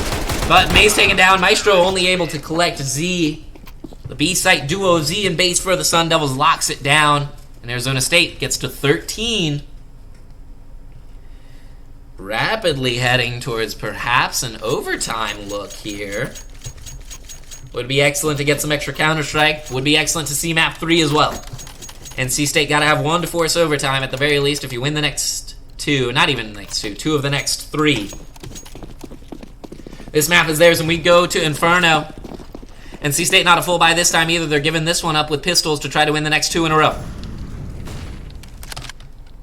But Mace taken down. Maestro only able to collect Z. The B-site duo Z and Base for the Sun Devils locks it down. And Arizona State gets to 13. Rapidly heading towards perhaps an overtime look here. Would be excellent to get some extra Counter-Strike. Would be excellent to see map 3 as well. NC State got to have 1 to force overtime at the very least if you win the next 2. Not even the next 2. 2 of the next 3. This map is theirs, and we go to Inferno. NC State not a full buy this time either. They're giving this one up with pistols to try to win the next 2 in a row.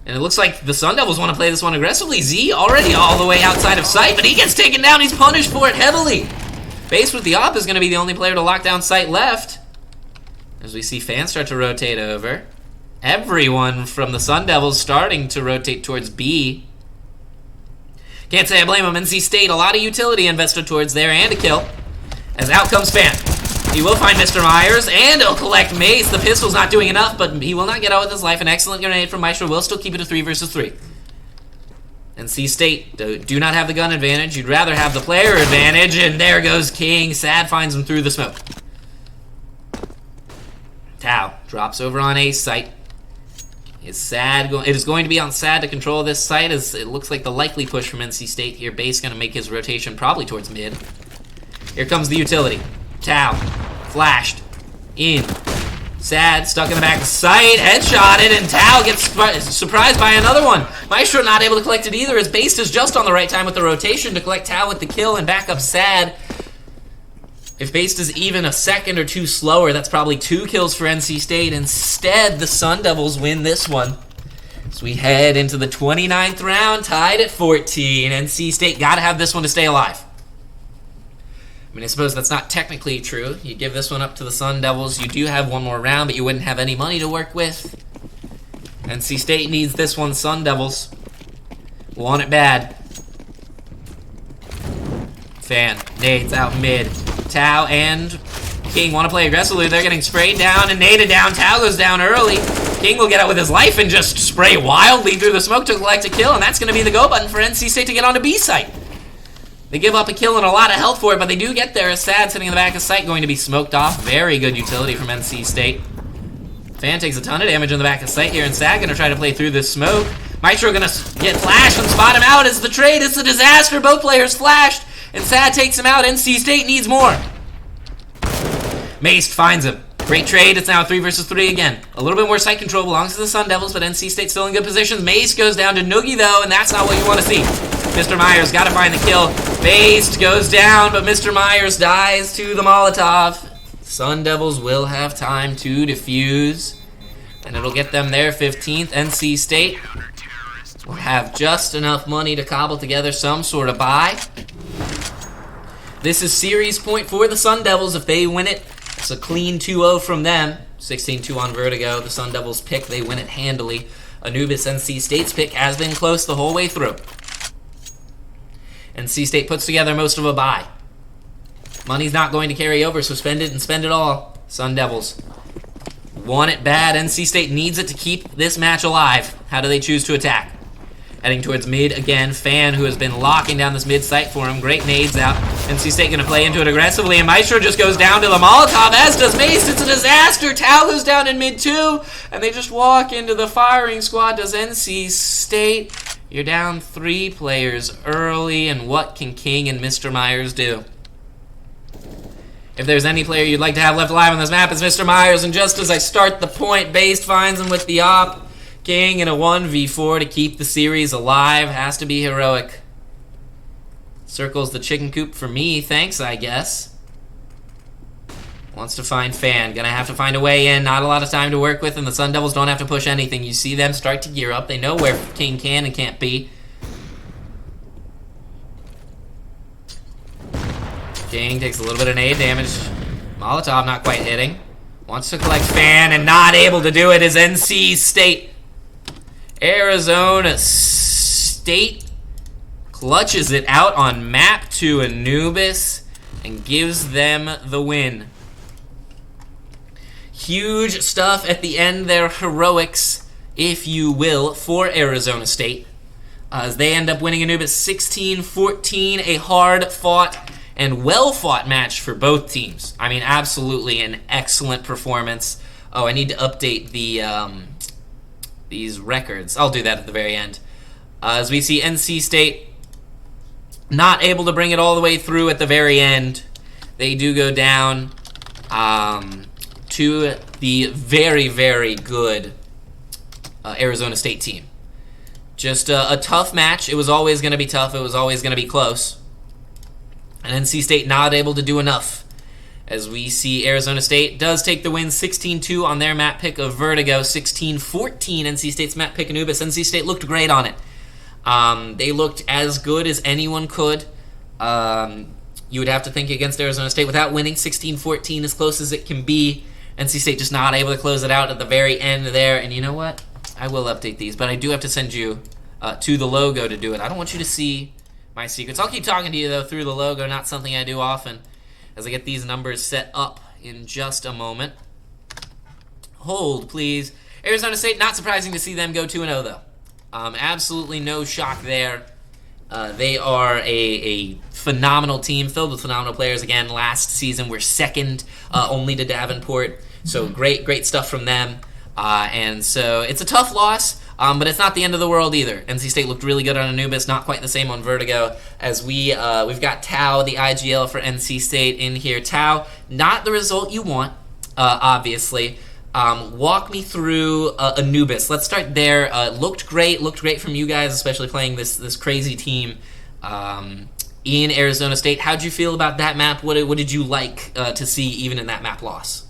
And it looks like the Sun Devils want to play this one aggressively. Z already all the way outside of sight, but he gets taken down. He's punished for it heavily. Base with the op is going to be the only player to lock down sight left. As we see fans start to rotate over. Everyone from the Sun Devils starting to rotate towards B. Can't say I blame him. NC State, a lot of utility invested towards there and a kill. As out comes Fan. He will find Mr. Myers, and he'll collect Mace. The pistol's not doing enough, but he will not get out with his life. An excellent grenade from Maestro will still keep it a 3 versus 3. NC State do not have the gun advantage. You'd rather have the player advantage, and there goes King. Sad finds him through the smoke. Tao drops over on A's site. It is going to be on Sad to control this site, as it looks like the likely push from NC State here. Base going to make his rotation probably towards mid. Here comes the utility. Tao flashed in. Sad stuck in the back of sight, headshotted, and Tao gets surprised by another one. Maestro not able to collect it either, as Based is just on the right time with the rotation to collect Tao with the kill and back up Sad. If Based is even a second or 2 slower, that's probably 2 kills for NC State. Instead, the Sun Devils win this one. So we head into the 29th round, tied at 14. NC State got to have this one to stay alive. I mean, I suppose that's not technically true. You give this one up to the Sun Devils. You do have 1 more round, but you wouldn't have any money to work with. NC State needs this one. Sun Devils want it bad. Fan nades out mid. Tao and King want to play aggressively. They're getting sprayed down and naded down. Tao goes down early. King will get out with his life and just spray wildly through the smoke to collect a kill, and that's going to be the go button for NC State to get onto B site. They give up a kill and a lot of health for it, but they do get there. Sad sitting in the back of sight, going to be smoked off. Very good utility from NC State. Fan takes a ton of damage in the back of sight here, and Sad going to try to play through this smoke. Maestro going to get flashed and spot him out. It's the trade. It's a disaster. Both players flashed, and Sad takes him out. NC State needs more. Mace finds him. Great trade. It's now 3 versus 3 again. A little bit more site control belongs to the Sun Devils, but NC State still in good position. Mace goes down to Noogie, though, and that's not what you want to see. Mr. Myers got to find the kill. Based goes down, but Mr. Myers dies to the Molotov. Sun Devils will have time to defuse, and it'll get them their 15th. NC State will have just enough money to cobble together some sort of buy. This is series point for the Sun Devils. If they win it, it's a clean 2-0 from them. 16-2 on Vertigo. The Sun Devils pick, they win it handily. Anubis, NC State's pick, has been close the whole way through. NC State puts together most of a buy. Money's not going to carry over, so spend it and spend it all. Sun Devils want it bad. NC State needs it to keep this match alive. How do they choose to attack? Heading towards mid again. Fan, who has been locking down this mid site for him. Great nades out. NC State going to play into it aggressively, and Maestro just goes down to the Molotov, as does Mace. It's a disaster. Tao goes down in mid too, and they just walk into the firing squad. Does NC State? You're down 3 players early, and what can King and Mr. Myers do? If there's any player you'd like to have left alive on this map, it's Mr. Myers, and just as I start the point, Based finds him with the op. King in a 1v4 to keep the series alive. Has to be heroic. Circles the chicken coop for me, thanks, I guess. Wants to find Fan. Gonna have to find a way in. Not a lot of time to work with, and the Sun Devils don't have to push anything. You see them start to gear up. They know where King can and can't be. King takes a little bit of nade damage. Molotov not quite hitting. Wants to collect Fan, and not able to do it is NC State. Arizona State clutches it out on map 2 Anubis and gives them the win. Huge stuff at the end there. Heroics, if you will, for Arizona State. As they end up winning Anubis 16-14, a hard-fought and well-fought match for both teams. I mean, absolutely an excellent performance. Oh, I need to update the these records. I'll do that at the very end. As we see NC State not able to bring it all the way through at the very end. They do go down to the very, very good Arizona State team. Just a tough match. It was always going to be tough. It was always going to be close. And NC State not able to do enough. As we see Arizona State does take the win 16-2 on their map pick of Vertigo. 16-14 NC State's map pick Anubis. NC State looked great on it. They looked as good as anyone could. You would have to think against Arizona State without winning 16-14, as close as it can be. NC State just not able to close it out at the very end there. And you know what? I will update these, but I do have to send you to the logo to do it. I don't want you to see my secrets. I'll keep talking to you, though, through the logo. Not something I do often. As I get these numbers set up in just a moment. Hold, please. Arizona State, not surprising to see them go 2-0, though. Absolutely no shock there. They are a phenomenal team, filled with phenomenal players. Again, last season we're second only to Davenport. So great stuff from them. And so it's a tough loss, but it's not the end of the world either. NC State looked really good on Anubis, not quite the same on Vertigo. As we've got Tao, the IGL for NC State, in here. Tao, not the result you want, obviously. Walk me through Anubis. Let's start there. Looked great from you guys, especially playing this crazy team in Arizona State. How'd you feel about that map? What did you like to see even in that map loss?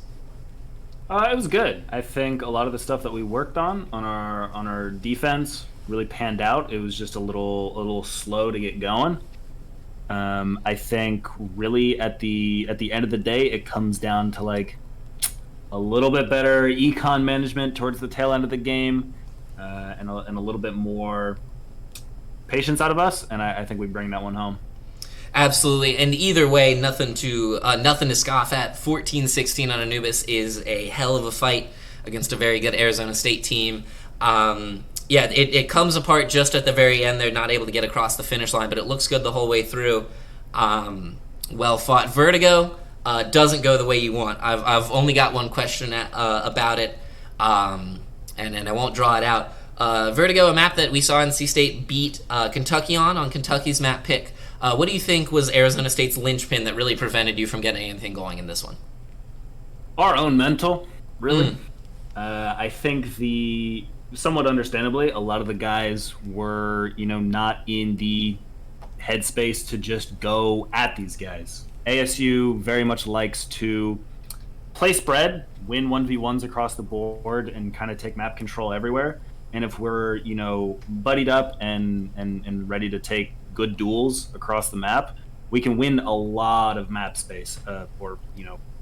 It was good. I think a lot of the stuff that we worked on our defense really panned out. It was just a little slow to get going. I think really at the end of the day, it comes down to like a little bit better econ management towards the tail end of the game, and a little bit more patience out of us. And I think we bring that one home. Absolutely, and either way, nothing to scoff at. 14-16 on Anubis is a hell of a fight against a very good Arizona State team. It comes apart just at the very end. They're not able to get across the finish line, but it looks good the whole way through. Well fought. Vertigo doesn't go the way you want. I've only got one question about it, and I won't draw it out. Vertigo, a map that we saw NC State beat Kentucky on Kentucky's map pick. What do you think was Arizona State's linchpin that really prevented you from getting anything going in this one? Our own mental, really. I think somewhat understandably, a lot of the guys were, not in the headspace to just go at these guys. ASU very much likes to play spread, win 1v1s across the board, and kind of take map control everywhere. And if we're, buddied up and ready to take good duels across the map, we can win a lot of map space, or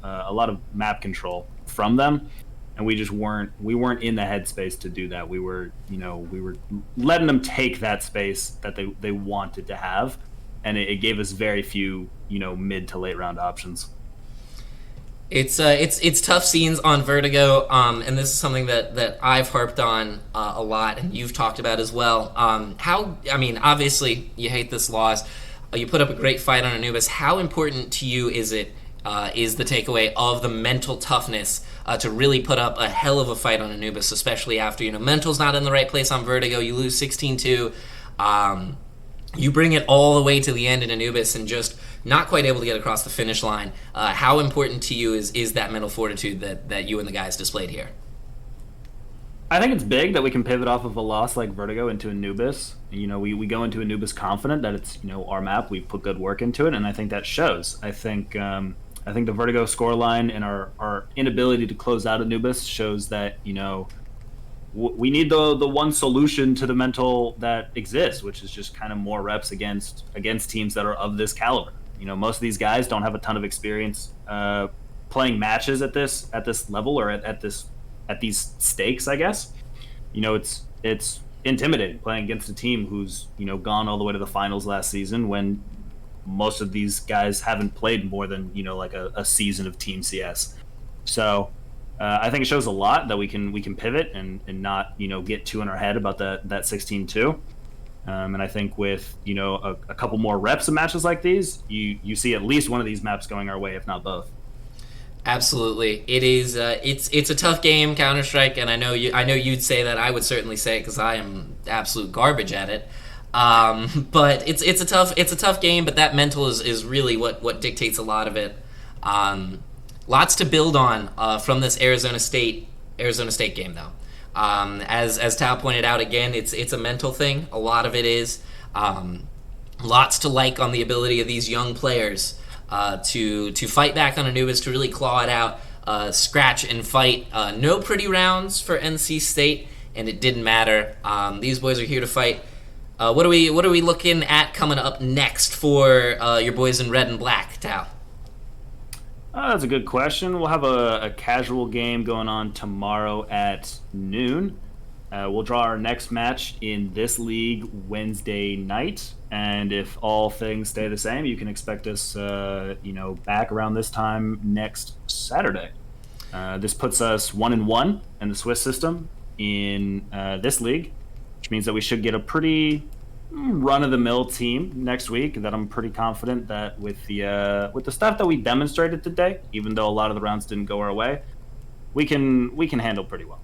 a lot of map control from them. And we weren't in the headspace to do that. We were letting them take that space that they wanted to have, and it gave us very few, mid to late round options. It's tough scenes on Vertigo, and this is something that I've harped on a lot, and you've talked about as well. Obviously you hate this loss. You put up a great fight on Anubis. How important to you is it? Is the takeaway of the mental toughness to really put up a hell of a fight on Anubis, especially after mental's not in the right place on Vertigo. You lose 16-2. You bring it all the way to the end in Anubis and just not quite able to get across the finish line. How important to you is that mental fortitude that you and the guys displayed here? I think it's big that we can pivot off of a loss like Vertigo into Anubis. We go into Anubis confident that it's our map. We've put good work into it, and I think that shows. I think the Vertigo scoreline and our inability to close out Anubis shows that we need the one solution to the mental that exists, which is just kind of more reps against teams that are of this caliber. Most of these guys don't have a ton of experience playing matches at this level or at these stakes, I guess. It's intimidating playing against a team who's gone all the way to the finals last season when most of these guys haven't played more than like a season of Team CS. So I think it shows a lot that we can pivot and not get too in our head about that 16-2. And I think with a couple more reps of matches like these, you see at least one of these maps going our way, if not both. Absolutely, it is. It's a tough game, Counter-Strike, and I know you'd say that. I would certainly say it because I am absolute garbage at it. But it's a tough game. But that mental is really what dictates a lot of it. Lots to build on from this Arizona State game, though. As Tao pointed out again, it's a mental thing. A lot of it is. Lots to like on the ability of these young players to fight back on Anubis, to really claw it out, scratch and fight. No pretty rounds for NC State, and it didn't matter. These boys are here to fight. What are we looking at coming up next for your boys in red and black, Tao? That's a good question. We'll have a casual game going on tomorrow at noon. We'll draw our next match in this league Wednesday night, and if all things stay the same, you can expect us, back around this time next Saturday. This puts us 1-1 in the Swiss system in this league, which means that we should get a pretty run-of-the-mill team next week. That I'm pretty confident that with the stuff that we demonstrated today, even though a lot of the rounds didn't go our way, we can handle pretty well.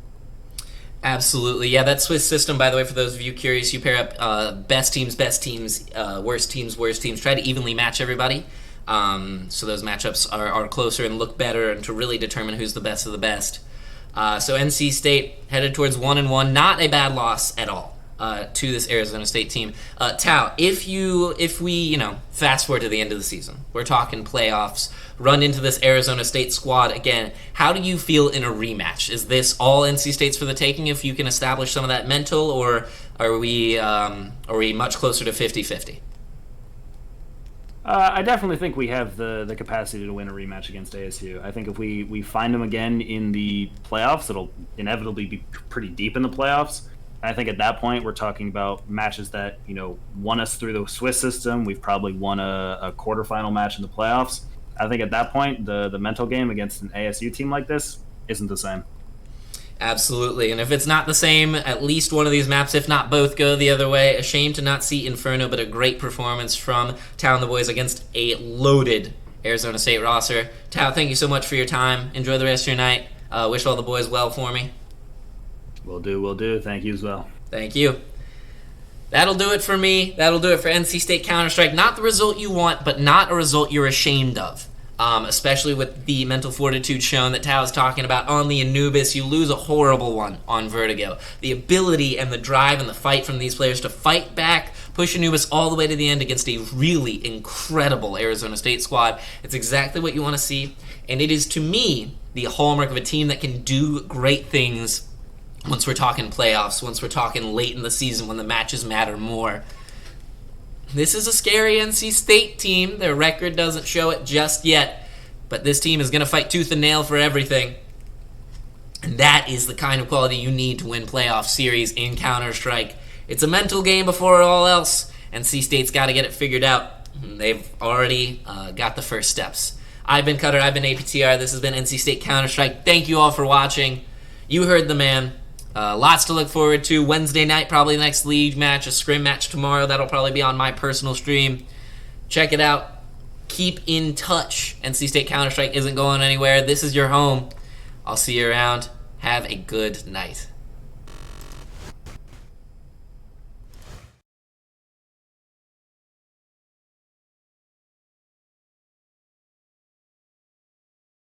Absolutely, yeah. That Swiss system, by the way, for those of you curious, you pair up best teams, worst teams. Try to evenly match everybody, so those matchups are closer and look better, and to really determine who's the best of the best. So NC State headed towards 1-1, not a bad loss at all to this Arizona State team. Tao, if we fast forward to the end of the season, we're talking playoffs, run into this Arizona State squad again, how do you feel in a rematch? Is this all NC State's for the taking if you can establish some of that mental, or are we much closer to 50-50? I definitely think we have the capacity to win a rematch against ASU. I think if we find them again in the playoffs, it'll inevitably be pretty deep in the playoffs. I think at that point we're talking about matches that won us through the Swiss system. We've probably won a quarterfinal match in the playoffs. I think at that point the mental game against an ASU team like this isn't the same. Absolutely, and if it's not the same, at least one of these maps, if not both, go the other way. A shame to not see Inferno, but a great performance from Tao and the boys against a loaded Arizona State roster. Tao, thank you so much for your time. Enjoy the rest of your night. Wish all the boys well for me. Will do. Thank you as well. Thank you. That'll do it for me. That'll do it for NC State Counter-Strike. Not the result you want, but not a result you're ashamed of. especially with the mental fortitude shown that Tao was talking about on the Anubis. You lose a horrible one on Vertigo. The ability and the drive and the fight from these players to fight back, push Anubis all the way to the end against a really incredible Arizona State squad. It's exactly what you want to see, and it is, to me, the hallmark of a team that can do great things once we're talking playoffs, once we're talking late in the season when the matches matter more. This is a scary NC State team. Their record doesn't show it just yet, but this team is going to fight tooth and nail for everything. And that is the kind of quality you need to win playoff series in Counter-Strike. It's a mental game before all else. NC State's got to get it figured out. They've already got the first steps. I've been Cutter. I've been APTR. This has been NC State Counter-Strike. Thank you all for watching. You heard the man. Lots to look forward to. Wednesday night, probably the next league match, a scrim match tomorrow. That'll probably be on my personal stream. Check it out. Keep in touch. NC State Counter-Strike isn't going anywhere. This is your home. I'll see you around. Have a good night.